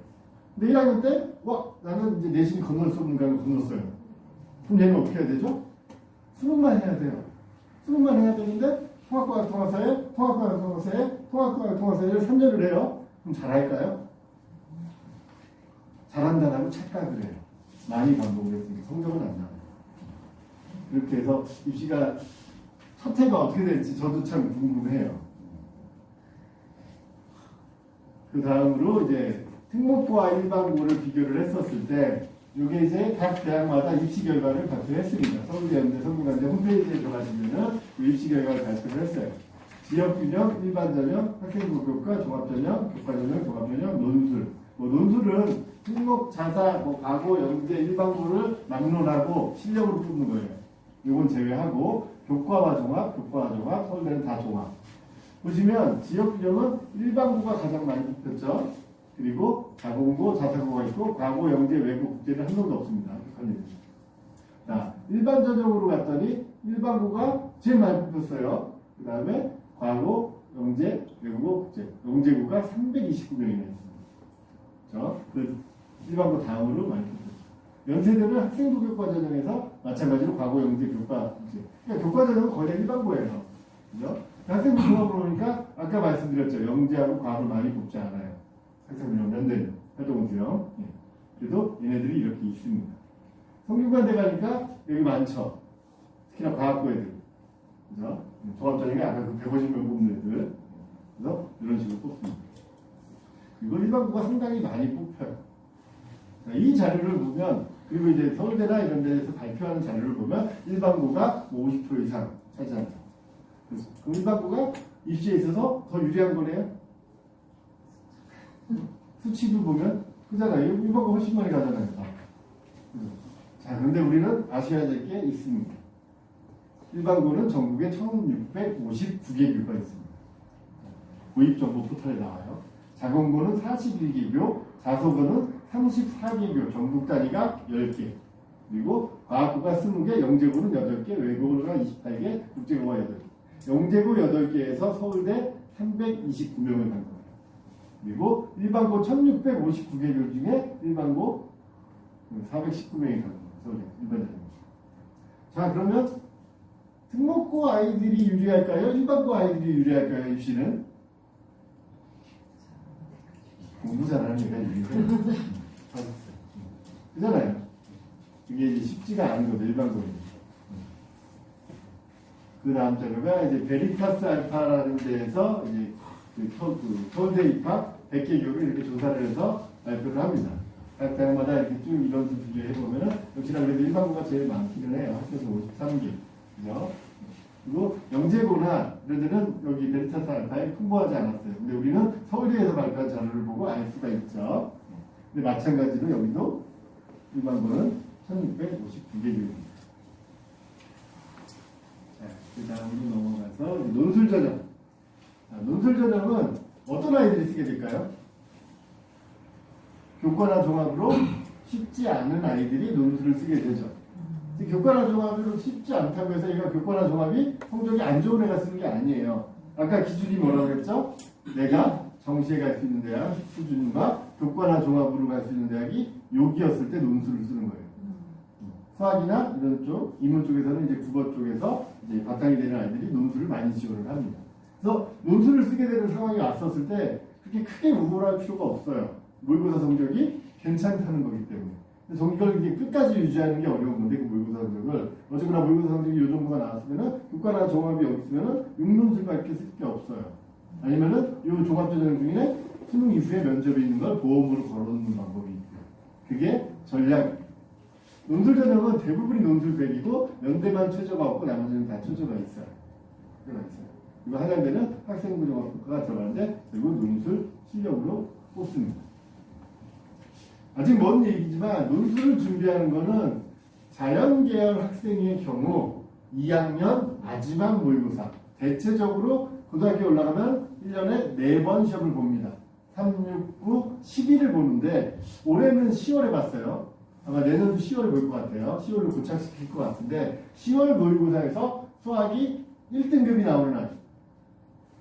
근데 1학년 때, 나는 이제 내신 건널 수 없는 걸 건넜어요. 그럼 얘는 어떻게 해야 되죠? 수능만 해야 돼요. 수능만 해야 되는데, 통합과학 통합사회, 통합과학 통합사회, 통합과학 통합사회를 3년을 해요. 그럼 잘할까요? 잘한다라고 착각을 해요. 많이 반복을 했으니까 성적은 안 나와요. 이렇게 해서 입시가 첫 해가 어떻게 될지 저도 참 궁금해요. 그 다음으로 이제 특목고와 일반고를 비교를 했었을 때 이게 이제 각 대학마다 입시 결과를 발표했습니다. 서울대, 연대, 성균관대 홈페이지에 들어가시면은 그 입시 결과를 발표를 했어요. 지역균형, 일반전형, 학생부교과, 종합전형, 교과전형, 종합전형, 논술. 논술은 특목, 자사, 과고, 영재, 일반고를 막론하고 실력으로 뽑는 거예요. 이건 제외하고 교과와 종합, 서울대는 다 종합. 보시면 지역균형은 일반고가 가장 많이 뽑혔죠. 그리고 자공고, 자사고가 있고 과고, 영재, 외고, 국제는 한 명도 없습니다. 자, 일반 전형으로 갔더니 일반고가 제일 많이 뽑혔어요. 그 다음에 과고, 영재, 외국어, 국제. 영재고가 329명이나 있습니다. 그렇죠? 그 일반고 다음으로 많이 뽑혔어요. 연세대는 학생부 교과 전형에서 마찬가지로 과고, 영재, 교과, 국제. 그러니까 교과 전형은 거의 다 일반고예요. 그죠? 학생부 종합으로 보니까 아까 말씀드렸죠. 영재하고 과를 많이 뽑지 않아요. 학생부용, 연대는, 활동수용. 예. 그래도 얘네들이 이렇게 있습니다. 성균관대 가니까 여기 많죠. 특히나 과학고 애들. 그죠? 종합전형에 아까 그 150명 뽑는 애들. 그래서 이런 식으로 뽑습니다. 그리고 일반고가 상당히 많이 뽑혀요. 자, 이 자료를 보면, 그리고 이제 서울대나 이런 데에서 발표하는 자료를 보면 일반고가 50% 이상 차지한다. 그래서 그 일반고가 입시에 있어서 더 유리한 거네요. 수치도 보면 그잖아요. 일반고 훨씬 많이 가잖아요. 자, 그런데 우리는 아셔야 될 게 있습니다. 일반고는 전국에 1659개 교가 있습니다. 고입정보 포털에 나와요. 자공고는 41개교, 자소고는 34개교, 전국 단위가 10개. 그리고 과학고가 20개, 영재고는 8개, 외국어가 28개, 국제고가 8개. 영재고 8개에서 서울대 329명을 간 거예요. 그리고 일반고 1659개 교 중에 일반고 419명이 간 거예요. 서울대 일반적으로. 자, 그러면 특목고 아이들이 유리할까요? 일반고 아이들이 유리할까요? 입시는? 공부 잘하는 애가 유리해요. 그잖아요. 그게 이제 쉽지가 않은 거죠. 일반고는. 그 다음 자료가 이제 베리타스 알파라는 데에서 이제 서울대 입학 100개 교를 이렇게 조사를 해서 발표를 합니다. 각 대학마다 이렇게 쭉 이런 비교해 보면은 역시나 그래도 일반고가 제일 많기는 해요. 합쳐서 53개. 그죠? 그리고 영재고나 이런 데는 여기 베리타스 알파에 풍부하지 않았어요. 근데 우리는 서울대에서 발표한 자료를 보고 알 수가 있죠. 근데 마찬가지로 여기도 일반고는 1659개 교입니다. 그 다음으로 넘어가서 논술 전형. 논술 전형은 어떤 아이들이 쓰게 될까요? 교과나 종합으로 쉽지 않은 아이들이 논술을 쓰게 되죠. 교과나 종합으로 쉽지 않다고 해서 얘가 교과나 종합이 성적이 안 좋은 애가 쓰는 게 아니에요. 아까 기준이 뭐라고 했죠? 내가 정시에 갈 수 있는 대학 수준과 교과나 종합으로 갈 수 있는 대학이 여기였을 때 논술을 쓰는 거예요. 수학이나 이런 쪽, 인문 쪽에서는 이제 국어 쪽에서 이제 바탕이 되는 아이들이 논술을 많이 지원을 합니다. 그래서 논술을 쓰게 되는 상황이 왔었을 때 그렇게 크게 우울할 필요가 없어요. 모의고사 성적이 괜찮다는 거기 때문에. 이걸 이제 끝까지 유지하는 게 어려운 건데, 그 모의고사 성적을. 어쨌거나 모의고사 성적이 요 정도가 나왔으면은, 교과나 종합이 여기 있으면은, 6논술밖에 쓸 게 없어요. 아니면은, 요 종합전형 중에 수능 이후에 면접이 있는 걸 보험으로 걸어놓는 방법이 있고요. 그게 전략. 논술 전형은 대부분이 논술 100이고, 연대만 최저가 없고, 나머지는 다 최저가 있어요. 이거 한양대는 학생부 종합평가가 들어가는데, 결국 논술 실력으로 뽑습니다. 아직 먼 얘기지만 논술을 준비하는 거는 자연계열 학생의 경우 2학년 마지막 모의고사, 대체적으로 고등학교 올라가면 1년에 4번 시험을 봅니다. 3, 6, 9, 11을 보는데 올해는 10월에 봤어요. 아마 내년도 10월에 볼 것 같아요. 10월로 고착시킬 것 같은데 10월 모의고사에서 수학이 1등급이 나오는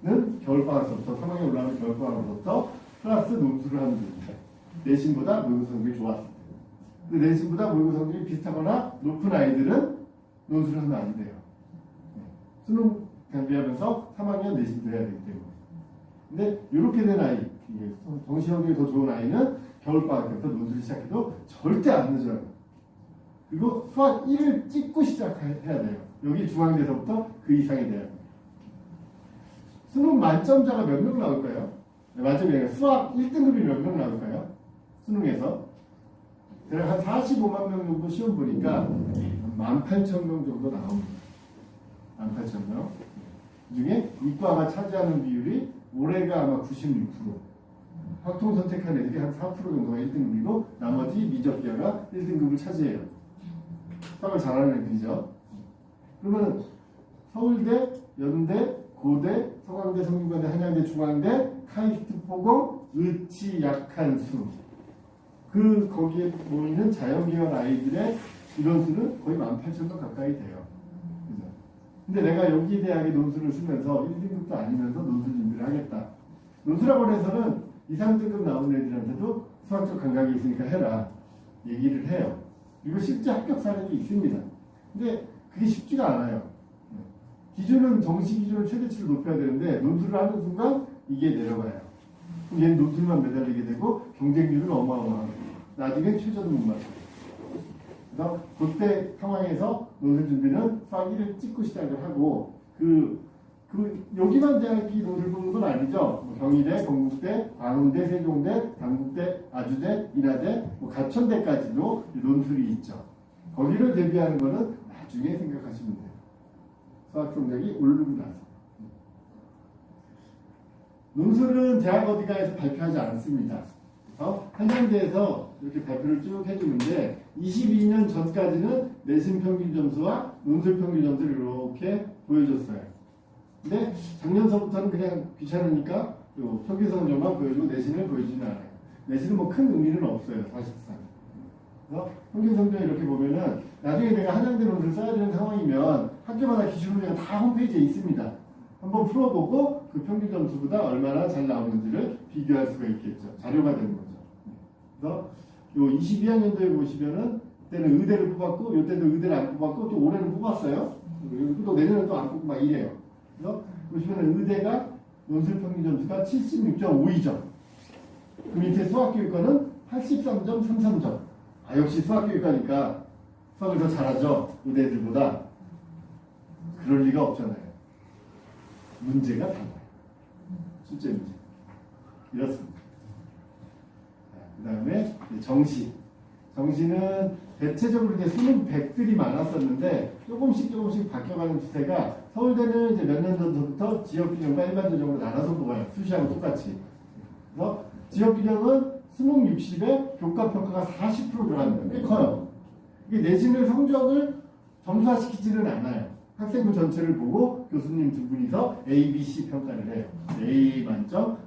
아이는 겨울방학서부터 3학년 올라가면 겨울방학서부터 플러스 논술을 하는 중입니다. 내신보다 모의고사 성적이 좋았을 때. 근데 내신보다 모의고사 성적이 비슷하거나 높은 아이들은 논술을 하면 안 돼요. 수능 준비하면서 3학년 내신도 해야 되기 때문에. 근데 이렇게 된 아이, 정시 성적이 더 좋은 아이는 겨울방학 때부터 논술을 시작해도 절대 안 늦어요. 그리고 수학 1을 찍고 시작해야 돼요. 여기 중앙대에서부터 그 이상이 돼요. 수능 만점자가 몇 명 나올까요? 만점이 아니라 수학 1등급이 몇 명 나올까요? 수능에서 대략 한 45만 명 정도 시험 보니까 18,000명 정도 나옵니다. 18,000명 중에 이과가 차지하는 비율이 올해가 아마 96%, 확통 선택한 애들이 한 4% 정도가 1등급이고 나머지 미적기하가 1등급을 차지해요. 수학을 잘하는 애들이죠. 그러면 서울대, 연대, 고대, 서강대, 성균관대, 한양대, 중앙대, 카이스트, 포공, 의치, 약한수, 거기에 모이는 자연계열 아이들의 인원수는 거의 18,000명 가까이 돼요. 그죠? 근데 내가 여기 대학에 논술을 쓰면서 1등급도 아니면서 논술 준비를 하겠다. 논술학원 에서는 2, 3등급 나오는 애들한테도 수학적 감각이 있으니까 해라. 얘기를 해요. 그리고 실제 합격 사례도 있습니다. 근데 그게 쉽지가 않아요. 기준은 정시 기준을 최대치로 높여야 되는데 논술을 하는 순간 이게 내려가요. 그럼 얘는 논술만 매달리게 되고 경쟁률은 어마어마하고 나중에 최저도 못 맞춰요. 그래서 그때 상황에서 논술 준비는 수학 1을 찍고 시작을 하고 여기만 대학이 논술 보는 건 아니죠. 경희대, 건국대, 광운대, 세종대, 단국대, 아주대, 인하대, 가천대까지도 논술이 있죠. 거기를 대비하는 거는 나중에 생각하시면 돼요. 수학 성적이 오르고 나서. 논술은 대학 어디가에서 발표하지 않습니다. 한양대에서 이렇게 발표를 쭉 해주는데 22년 전까지는 내신 평균 점수와 논술 평균 점수를 이렇게 보여줬어요. 근데 작년서부터는 그냥 귀찮으니까 평균 성적만 보여주고 내신을 보여주지는 않아요. 내신은 뭐 큰 의미는 없어요, 사실상. 그래서 평균 성적 이렇게 보면은 나중에 내가 한양대 논술을 써야 되는 상황이면 학교마다 기출 문제가 다 홈페이지에 있습니다. 한번 풀어보고 그 평균 점수보다 얼마나 잘 나오는지를 비교할 수가 있겠죠. 자료가 되는 거죠. 그래서 요 22학년도에 보시면은 그때는 의대를 뽑았고 요때도 의대를 안 뽑았고 또 올해는 뽑았어요. 그리고 또 내년에 또 안 뽑고 막 이래요. 그래서 보시면은 의대가 논술 평균 점수가 76.52점. 그 밑에 수학교육과는 83.33점. 역시 수학교육과니까 수학을 더 잘하죠. 의대들보다. 그럴 리가 없잖아요. 문제가 달라요. 출제 문제. 이렇습니다. 그 다음에 정시. 정시는 대체적으로 이제 수능 100들이 많았었는데 조금씩 바뀌어가는 추세가 서울대는 이제 몇 년 전부터 지역균형과 일반전형으로 나눠서 뽑아요. 수시하고 똑같이. 그래서 지역균형은 수능 60에 교과평가가 40% 들어갑니다. 꽤 커요. 이게 내신을 성적을 점수화시키지는 않아요. 학생부 전체를 보고 교수님 두 분이서 A, B, C 평가를 해요. A 만점,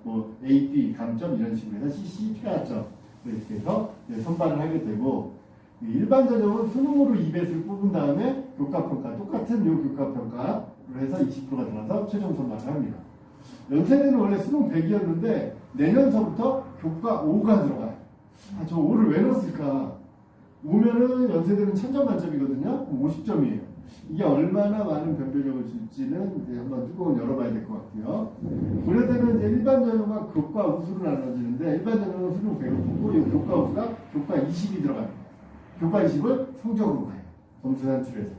A, B 감점 이런 식으로 해서 CC 최하점 이렇게 해서 선발을 하게 되고 일반 전형은 수능으로 2배수를 뽑은 다음에 교과평가 똑같은 요 교과평가로 해서 20%가 들어가서 최종 선발을 합니다. 연세대는 원래 수능 100이었는데 내년서부터 교과 5가 들어가요. 저 5를 왜 넣었을까? 5면은 연세대는 1000점 만점이거든요. 50점이에요. 이게 얼마나 많은 변별력을 줄지는 이제 한번 뚜껑을 열어봐야 될 것 같고요. 고려대는 이제 일반 전형과 교과 우수로 나눠지는데 일반 전형은 수능 100을 보고 이 교과 우수가 교과 20이 들어갑니다. 교과 20을 성적으로 가요. 점수 산출해서.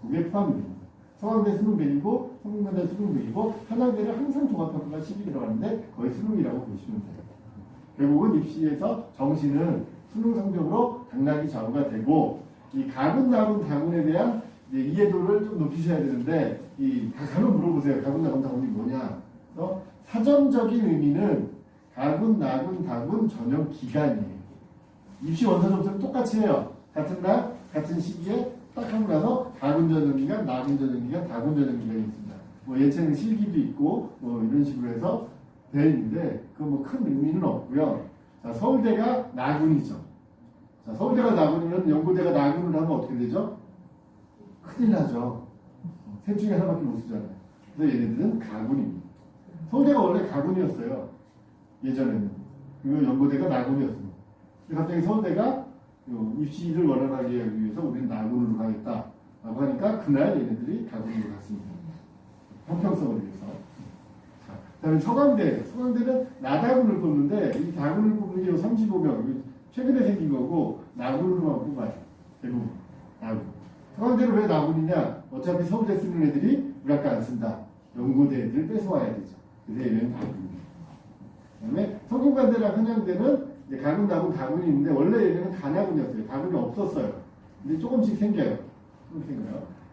그게 포함이 됩니다. 서강대 수능 100이고 성균관대 수능 100이고 한양대는 항상 종합평가가 10이 들어가는데 거의 수능이라고 보시면 돼요. 결국은 입시에서 정시는 수능 성적으로 당락이 좌우가 되고 이 가군, 나군, 다군에 대한 이제 이해도를 좀 높이셔야 되는데 가끔 물어보세요. 가군, 나군, 다군이 뭐냐? 사전적인 의미는 가군, 나군, 다군 전형 기간이에요. 입시 원서 점수는 똑같이 해요. 같은 날, 같은 시기에 딱 하고 나서 가군 전형 기간, 나군 전형 기간, 다군 전형 기간이 있습니다. 뭐 예체능 실기도 있고 뭐 이런 식으로 해서 되어 있는데 그 뭐 큰 의미는 없고요. 자, 서울대가 나군이죠. 자, 서울대가 나군이면 연고대가 나군을 하면 어떻게 되죠? 큰일 나죠. 셋 중에 하나밖에 못 쓰잖아요. 그래서 얘네들은 가군입니다. 서울대가 원래 가군이었어요. 예전에는. 그리고 연고대가 나군이었습니다. 근데 갑자기 서울대가 입시를 원활하게 하기 위해서 우리는 나군으로 가겠다라고 하니까 그날 얘네들이 가군으로 갔습니다. 형평성을 위해서. 그 다음에 서강대는 나다군을 뽑는데 이 다군을 뽑는 게 35명 최근에 생긴 거고 나군으로만 뽑아요. 대부분 나군. 서강대는 왜 나군이냐? 어차피 서울대 쓰는 애들이 우리 학교 안 쓴다. 연고대 애들 뺏어와야 되죠. 그래서 얘는 나군입니다. 그 다음에 성균관대랑 한양대는 이제 가군, 나군, 다군이 있는데 원래 얘네는 가나군이었어요. 다군이 없었어요. 근데 조금씩 생겨요.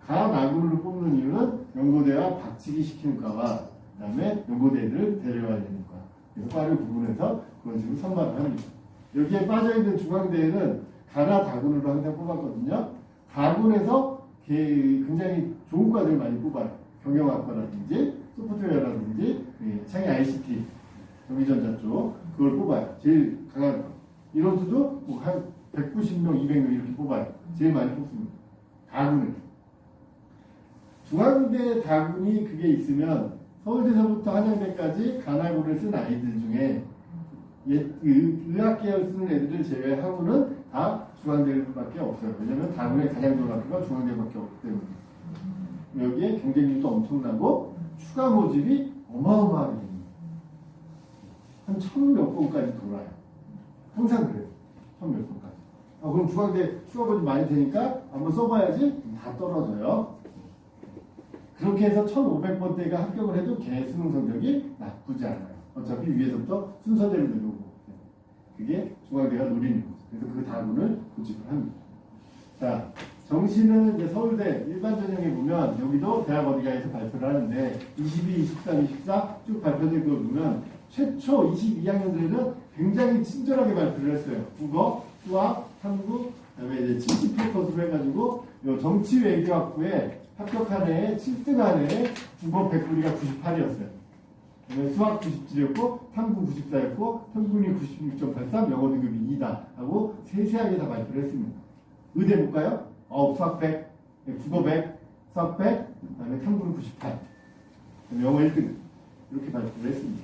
가나군으로 뽑는 이유는 연고대와 박치기 시키는 과와 그 다음에 연고대를 데려와야 되는 과. 그래서 과를 구분해서 그런 식으로 선발을 합니다. 여기에 빠져있는 중앙대에는 가나, 다군으로 항상 뽑았거든요. 다군에서 굉장히 좋은 과들을 많이 뽑아요. 경영학과라든지 소프트웨어라든지 창의 ICT, 전기전자 쪽 그걸 뽑아요. 제일 강한 거. 인원수도 뭐 한 190명, 200명 이렇게 뽑아요. 제일 많이 뽑습니다. 다군은. 중앙대 다군이 그게 있으면 서울대서부터 한양대까지 가나군을 쓴 아이들 중에 의학 계열 쓰는 애들을 제외하고는 다 중앙대밖에 없어요. 왜냐하면 다군의 가장 좋은 학교가 중앙대밖에 없기 때문에. 여기에 경쟁률도 엄청나고 추가 모집이 어마어마하게 됩니다. 한 1000몇 번까지 돌아요. 항상 그래요. 1000몇 번까지. 그럼 중앙대 추가 모집 많이 되니까 한번 써봐야지 다 떨어져요. 그렇게 해서 1500번대가 합격을 해도 걔 수능 성적이 나쁘지 않아요. 어차피 위에서부터 순서대로 내려오고. 그게 중앙대가 노리는 거죠. 그래서 그 다군을 고집을 합니다. 자, 정시는 이제 서울대 일반 전형에 보면 여기도 대학 어디가에서 발표를 하는데 22, 23, 24 쭉 발표된 거 보면 최초 22학년들에는 굉장히 친절하게 발표를 했어요. 국어, 수학, 탐구, 그다음에 이제 70%로 해가지고 요 정치외교학부에 합격한 애에 7등 안에 국어 100분위가 98이었어요. 수학 97이었고 탐구 94였고 평균이 96.83, 영어 등급이 2다 하고 세세하게 다 발표를 했습니다. 의대 볼까요? 수학 100, 국어 100, 수학 100, 그다음에 탐구는 98, 영어 1등 이렇게 발표를 했습니다.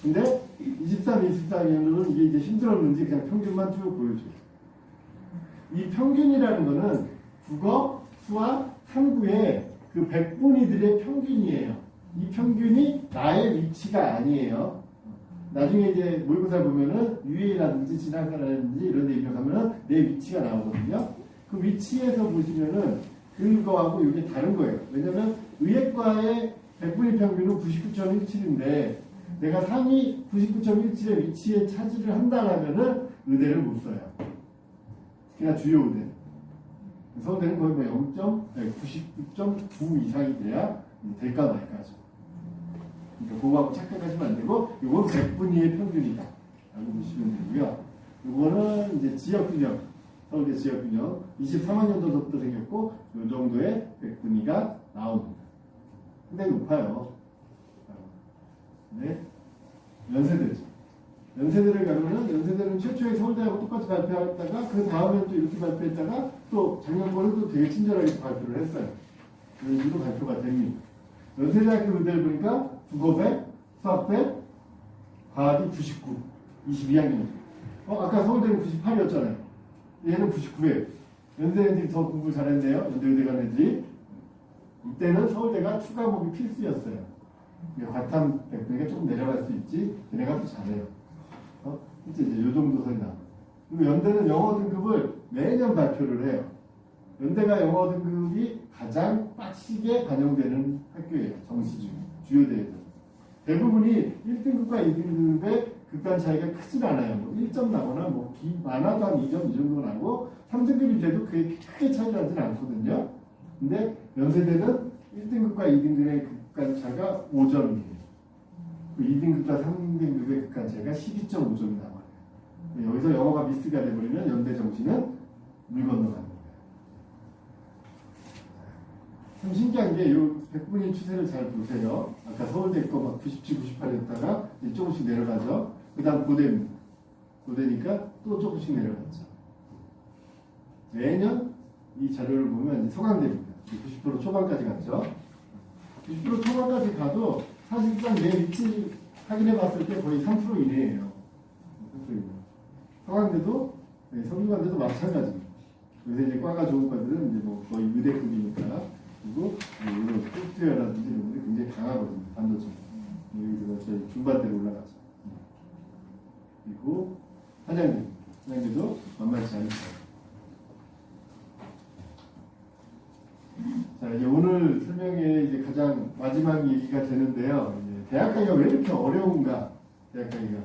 근데 23, 24년도는 이게 이제 힘들었는지 그냥 평균만 쭉 보여줘요. 이 평균이라는 거는 국어, 수학, 탐구의 그 100분위들의 평균이에요. 이 평균이 나의 위치가 아니에요. 나중에 이제 모의고사 보면은 유예라든지 진학사라든지 이런 데 입력하면은 내 위치가 나오거든요. 그 위치에서 보시면은 그거하고 이게 다른 거예요. 왜냐면 의예과의 100분위 평균은 99.17인데 내가 상위 99.17의 위치에 차지를 한다라면은 의대를 못 써요. 특히나 주요 의대. 서울대는 거의 뭐 99.9 이상이 돼야 될까 말까죠. 그러니까 그거하고 착각하시면 안 되고, 이건 100분위의 평균이다 라고 보시면 되고요. 이거는 이제 지역균형, 서울대 지역균형 23학년도부터 생겼고, 이 정도의 100분위가 나옵니다. 근데 높아요. 네. 연세대죠. 연세대를 가면은 연세대는 최초에 서울대하고 똑같이 발표했다가 그 다음에 또 이렇게 발표했다가 또 작년 거는 또 되게 친절하게 발표를 했어요. 그런 식으로 발표가 됩니다. 연세대학교 의대를 보니까 국어 100, 수학 100, 과학이 99, 22학년. 아까 서울대는 98이었잖아요. 얘는 99예요. 연세 애들이 더 공부 잘했네요. 연대의대 간 애들이. 이때는 서울대가 추가 과목이 필수였어요. 과탐 100분위가 조금 내려갈 수 있지. 얘네가 더 잘해요. 이제 요 정도 선이 나. 그리고 연대는 영어 등급을 매년 발표를 해요. 연대가 영어 등급이 가장 빡시게 반영되는 학교예요. 정시 중에. 주요 대회에서. 대부분이 1등급과 2등급의 극단 차이가 크진 않아요. 뭐 1점 나거나 뭐 많아도 한 2점 이 정도 나고 3등급이 돼도 그게 크게 차이 나진 않거든요. 근데 연세대는 1등급과 2등급의 극단 차이가 5점이에요. 2등급과 3등급의 극단 차이가 12.5점이 나와요. 여기서 영어가 미스가 돼버리면 연대 정시는 물 건너가는 거예요. 참 신기한 게 이 100분위 추세를 잘 보세요. 아까 서울대 거 막 97, 98이었다가 조금씩 내려가죠. 그 다음 고대입니다. 고대니까 또 조금씩 내려갔죠. 매년 이 자료를 보면 서강대입니다. 90% 초반까지 갔죠. 90% 초반까지 가도 사실상 내 위치 확인해 봤을 때 거의 3% 이내예요. 3% 이내. 서강대도, 성균관대도 마찬가지입니다. 요새 이제 과가 좋은 과들은 이제 뭐 거의 의대급이니까. 그리고 이런 소프트웨어라든지 이런 것들이 굉장히 강하거든요. 반도체. 여기서 저희 중반대로 올라가죠. 그리고 한양대도 만만치 않죠. 자, 이제 오늘 설명의 이제 가장 마지막 얘기가 되는데요. 이제 대학 가기가 왜 이렇게 어려운가? 대학 가기가.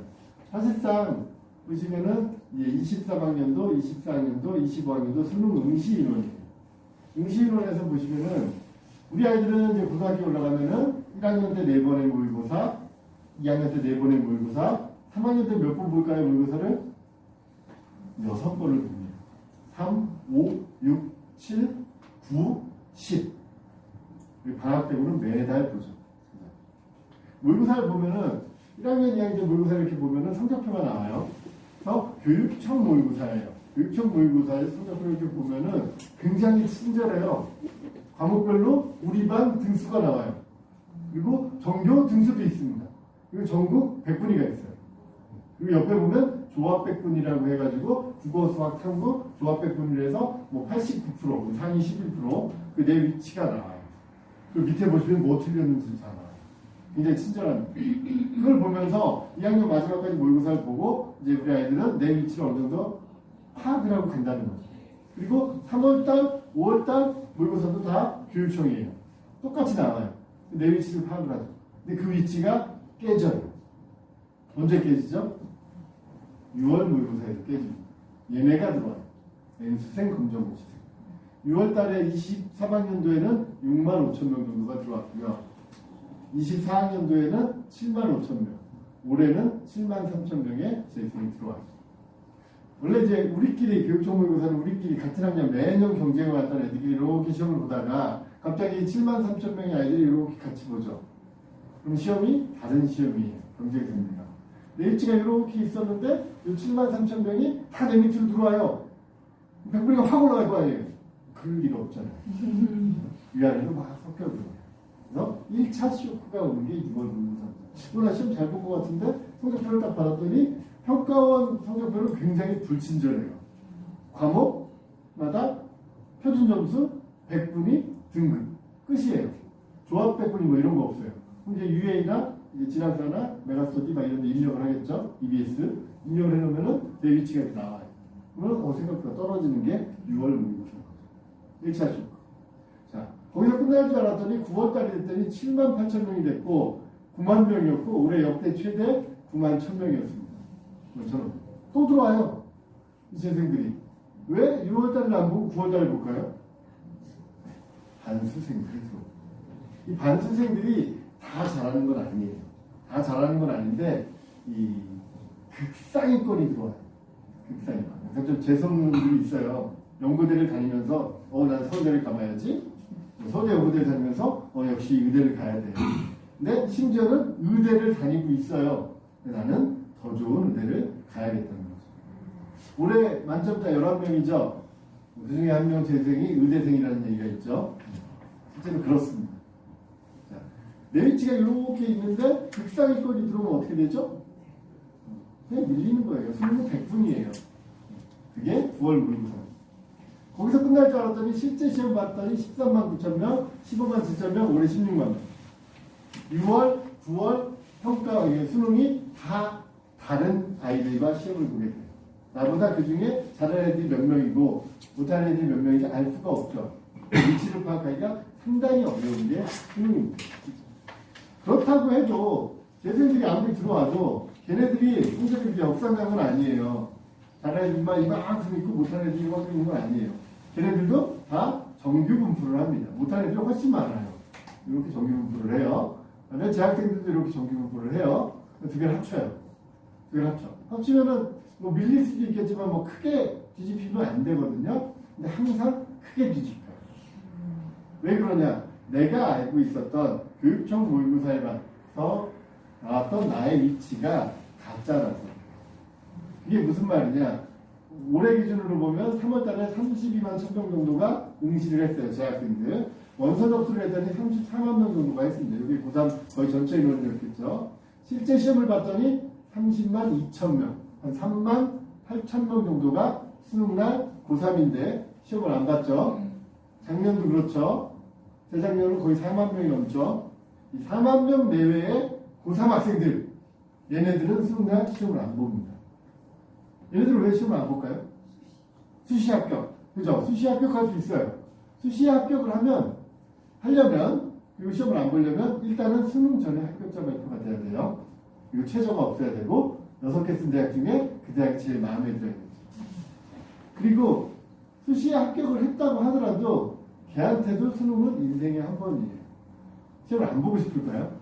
사실상 보시면은 이제 23학년도, 24학년도, 25학년도 수능 응시 인원이에요. 응시 인원에서 보시면은 우리 아이들은 이제 고등학교 올라가면은 1학년 때 4번의 모의고사, 2학년 때 4번의 모의고사, 3학년 때 몇 번 볼까요? 모의고사를 6번을 봅니다. 3, 5, 6, 7, 9, 10. 방학 때고는 매달 보죠. 모의고사를 보면은 1학년, 2학년 때 모의고사를 이렇게 보면은 성적표가 나와요. 그래서 교육청 모의고사예요. 교육청 모의고사의 성적표를 이렇게 보면은 굉장히 친절해요. 과목별로 우리 반 등수가 나와요. 그리고 전교 등수도 있습니다. 그리고 전국 100분위가 있어요. 그리고 옆에 보면 조합 100분이라고 해가지고 국어, 수학, 탐구 조합 100분위로 해서 뭐 89%, 상위 11%그 내 위치가 나와요. 그리고 밑에 보시면 뭐 틀렸는지 다 나와요. 굉장히 친절합니다. 그걸 보면서 2학년 마지막까지 모의고사를 보고 이제 우리 아이들은 내 위치를 어느 정도 파악을 하고 간다는 거죠. 그리고 3월달, 5월달 모의고사도 다 교육청이에요. 똑같이 나와요. 내 위치를 파악을 하죠. 근데 그 위치가 깨져요. 언제 깨지죠? 6월 모의고사에서 깨집니다. 얘네가 들어와요. N수생, 검정고시생. 6월달에 23학년도에는 6만 5천 명 정도가 들어왔고요. 24학년도에는 7만 5천 명. 올해는 7만 3천 명의 재생이 들어왔어요. 원래 이제 우리끼리 교육청 모의고사는 우리끼리 같은 학년 매년 경쟁을 왔던 애들이 이렇게 시험을 보다가 갑자기 7만 3천 명의 아이들이 이렇게 같이 보죠. 그럼 시험이 다른 시험이에요. 경쟁입니다. 내 위치가 이렇게 있었는데 이 7만 3천 명이 다 내 밑으로 들어와요. 100분위가 확 올라갈 거 아니에요. 그럴 리가 없잖아요. 위아래로 막 섞여 들어와요. 그래서 1차 쇼크가 오는 게 6월 모의고사입니다. 오늘 시험 잘 본 것 같은데 성적표를 딱 받았더니 평가원 성적표는 굉장히 불친절해요. 과목마다 표준 점수 100분위 등급 끝이에요. 조합 100분위 뭐 이런 거 없어요. 그럼 이제 UA나 진학사나 메가스터디 막 이런 데 입력을 하겠죠. EBS 입력을 해놓으면은 내 위치가 이렇게 나와요. 그러면 생각보다 떨어지는 게 6월 모의고사인 거죠. 1차 쇼크. 자, 거기서 끝날 줄 알았더니 9월달이 됐더니 7만 8천 명이 됐고 9만 명이었고 올해 역대 최대 9만 1천 명이었습니다. 저는 또 들어와요. 이 재생들이. 왜 6월달을 안 보고 9월달을 볼까요? 반수생들이 들어와요. 이 반수생들이 다 잘하는 건 아니에요. 다 잘하는 건 아닌데 이 극상위권이 들어와요. 극상위권. 그러니까 좀 재수없는 있어요. 연구대를 다니면서 난 서울대를 가봐야지. 서울대 연구대를 다니면서 역시 의대를 가야 돼. 근데 심지어는 의대를 다니고 있어요. 나는 더 좋은 의대를 가야겠다는 거죠. 올해 만점자 11명이죠. 그 중에 한 명 재생이 의대생이라는 얘기가 있죠. 실제로 그렇습니다. 자,
내 위치가 이렇게 있는데 극상위권이 들어오면 어떻게 되죠? 그냥 밀리는 거예요. 수능은 100분이에요. 그게 9월 모의고사. 거기서 끝날 줄 알았더니 실제 시험 봤더니 13만 9천 명, 15만 7천 명, 올해 16만 명. 6월, 9월 평가 수능이 다 다른 아이들과 시험을 보게 돼요. 나보다 그 중에 잘하는 애들이 몇 명이고 못하는 애들이 몇 명인지 알 수가 없죠. 위치를 파악하기가 상당히 어려운 게 수능입니다. 그렇다고 해도 재수생들이 아무리 들어와도 걔네들이 성적이 역상강은 아니에요. 잘하는 애들만 이만큼 있고 못하는 애들이 이만큼 있는 건 아니에요. 걔네들도 다 정규 분포를 합니다. 못하는 애들이 훨씬 많아요. 이렇게 정규 분포를 해요. 그다음에 재학생들도 이렇게 정규 분포를 해요. 두 개를 합쳐요. 두 개를 합쳐. 합치면은 뭐 밀릴 수도 있겠지만 뭐 크게 뒤집히면 안 되거든요. 근데 항상 크게 뒤집혀요. 왜 그러냐? 내가 알고 있었던 교육청 모의고사에서 나왔던 나의 위치가 가짜라서. 이게 무슨 말이냐? 올해 기준으로 보면 3월달에 32만 1,000명 정도가 응시를 했어요. 재학생들. 원서 접수를 했더니 34만 명 정도가 했습니다. 여기 고3 거의 전체 인원이었겠죠. 실제 시험을 봤더니 30만 2천 명, 한 3만 8천 명 정도가 수능날 고3인데 시험을 안 봤죠. 작년도 그렇죠. 재작년은 거의 4만 명이 넘죠. 이 4만 명 내외의 고3 학생들, 얘네들은 수능날 시험을 안 봅니다. 얘네들은 왜 시험을 안 볼까요? 수시 합격. 그죠? 수시 합격할 수 있어요. 수시 합격을 하려면, 그리고 시험을 안 보려면 일단은 수능 전에 합격자 발표가 돼야 돼요. 그리고 최저가 없어야 되고, 6개 쓴 대학 중에 그 대학이 제일 마음에 들어야 되죠. 그리고 수시에 합격을 했다고 하더라도 걔한테도 수능은 인생에 한 번이에요. 시험을 안 보고 싶을까요?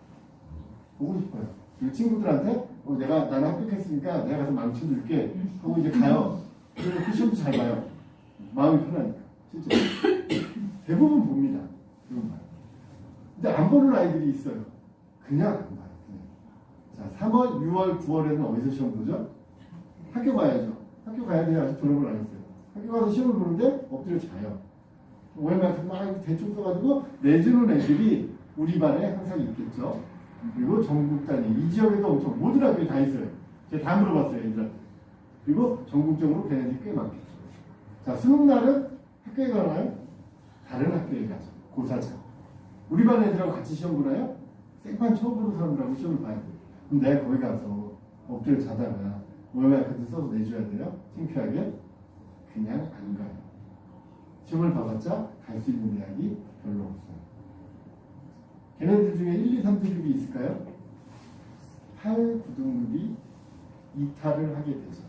보고 싶어요. 그리고 친구들한테 나는 합격했으니까 내가 가서 망쳐줄게 하고 이제 가요. 그리고 그 시험도 잘 봐요. 마음이 편하니까. 실제로. 대부분 봅니다. 대부분 봐요. 근데 안 보는 아이들이 있어요. 그냥 안 봐요. 그냥. 자, 3월, 6월, 9월에는 어디서 시험 보죠? 학교 가야죠. 학교 가야 돼야 아직 졸업을 안 했어요. 학교 가서 시험을 보는데 엎드려 자요. 오랜만에 막 대충 써가지고 내주는 애들이 우리 반에 항상 있겠죠. 그리고 전국 단위, 이 지역에도 엄청 모든 학교에 다 있어요. 제가 다 물어봤어요, 애들한테. 그리고 전국적으로 걔네들이 꽤 많겠죠. 자, 수능날은 학교에 가나요? 다른 학교에 가죠. 고4자. 우리 반 애들하고 같이 시험 보나요? 생판 처음 보는 사람들하고 시험을 봐야 돼요. 그럼 내가 거기 가서 엎드려 자다가 오염에 카드 써서 내줘야 돼요? 창피하게? 그냥 안 가요. 시험을 봐봤자 갈 수 있는 대학이 별로 없어요. 걔네들 중에 1, 2, 3등급이 있을까요? 8, 9등급이 이탈을 하게 되죠.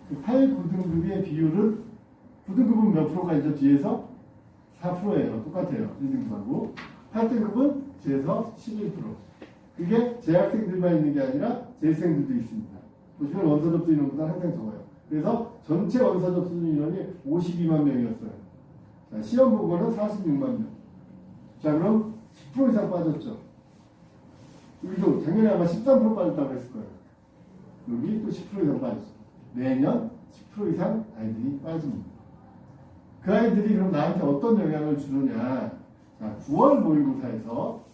그 8, 9등급의 비율은 9등급은 몇 프로가 있죠? 뒤에서 4%예요. 똑같아요. 1등급하고 8등급은 뒤에서 11%. 그게 재학생들만 있는 게 아니라 재수생들도 있습니다. 보시면 원서 접수 인원보다 항상 적어요. 그래서 전체 원서 접수 인원이 52만 명이었어요. 자, 시험 보고는 46만 명. 자, 그럼 10% 이상 빠졌죠. 여기도 작년에 아마 13% 빠졌다고 했을 거예요. 여기 또 10% 이상 빠졌어요. 매년 10% 이상 아이들이 빠집니다. 그 아이들이 그럼 나한테 어떤 영향을 주느냐. 자, 9월 모의고사에서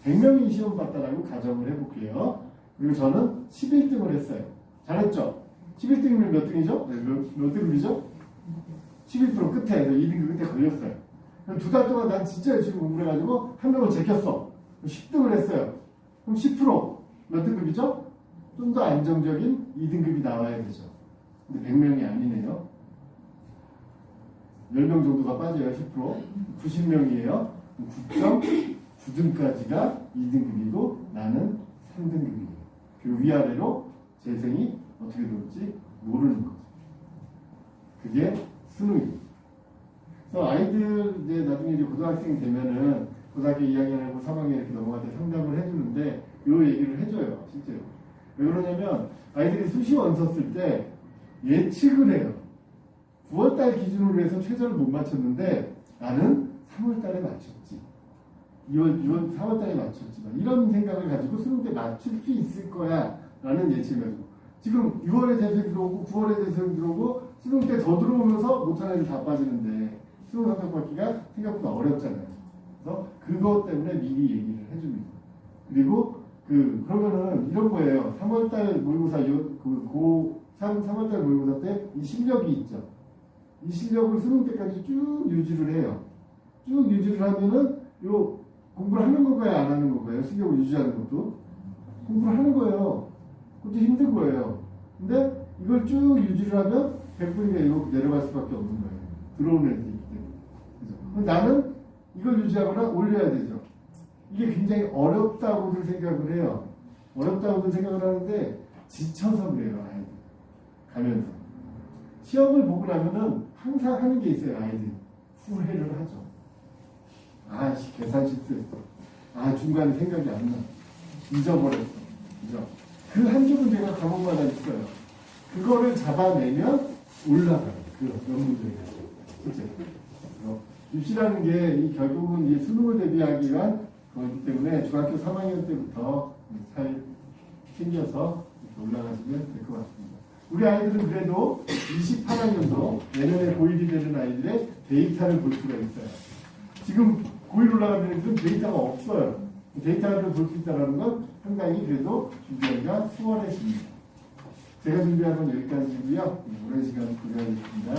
100명이 시험 봤다라고 가정을 해볼게요. 그리고 저는 11등을 했어요. 잘했죠? 11등이면 몇 등이죠? 네, 몇 등급이죠? 11% 끝에, 2등급 끝에 걸렸어요. 그럼 2달 동안 난 진짜 열심히 공부를 해가지고 한 명을 제꼈어. 10등을 했어요. 그럼 10%몇 등급이죠? 좀 더 안정적인 2등급이 나와야 되죠. 근데 100명이 아니네요. 10명 정도가 빠져요. 10%. 90명이에요. 9.9등까지가 2등급이고 나는 3등급이에요. 그리고 위아래로 재생이 어떻게 될지 모르는 거죠. 그게 수능입니다. 그래서 아이들 이제 나중에 이제 고등학생이 되면은 고등학교 2학년하고 3학년 이렇게 넘어갈 때 상담을 해주는데 요 얘기를 해줘요. 실제로. 왜 그러냐면 아이들이 수시 원서 쓸 때 예측을 해요. 9월달 기준으로 해서 최저를 못 맞췄는데 나는 3월달에 맞췄지. 2월, 6월, 4월달에 맞췄지만 이런 생각을 가지고 수능 때 맞출 수 있을 거야 라는 예측을 가지고 지금 6월에 재수생이 들어오고 9월에 재수생이 들어오고 수능 때 더 들어오면서 못하는 애들 다 빠지는데 수능 합격 받기가 생각보다 어렵잖아요. 그래서 그것 때문에 미리 얘기를 해줍니다. 그리고 그러면은 이런 거예요. 3월달 모의고사 고3 3월달 모의고사 때 이 실력이 있죠. 이 실력을 수능 때까지 쭉 유지를 해요. 쭉 유지를 하면은 요 공부를 하는 건가요, 안 하는 건가요? 실력을 유지하는 것도 공부를 하는 거예요. 그것도 힘든 거예요. 근데 이걸 쭉 유지를 하면 100분위가 이렇게 내려갈 수밖에 없는 거예요. 들어오는 애들이 있기 때문에. 그래서 나는 이걸 유지하거나 올려야 되죠. 이게 굉장히 어렵다고들 생각을 해요. 어렵다고들 생각을 하는데 지쳐서 그래요, 아이들. 가면서. 시험을 보고 나면은 항상 하는 게 있어요, 아이들이. 후회를 하죠. 아, 계산 실수했어. 아, 중간에 생각이 안 나. 잊어버렸어. 그죠? 그 한 줄 문제가 과목마다 있어요. 그거를 잡아내면 올라가요. 그 연문제가. 그치? 입시라는 게 결국은 이 수능을 대비하기 위한 거기 때문에 중학교 3학년 때부터 잘 챙겨서 올라가시면 될 것 같습니다. 우리 아이들은 그래도 28학년도 내년에 고1이 되는 아이들의 데이터를 볼 수가 있어요. 지금 고1 올라가는 애들은 데이터가 없어요. 데이터를 볼 수 있다는 건 상당히 그래도 준비하기가 수월해집니다. 제가 준비한 건 여기까지고요. 오랜 시간 고생하셨습니다.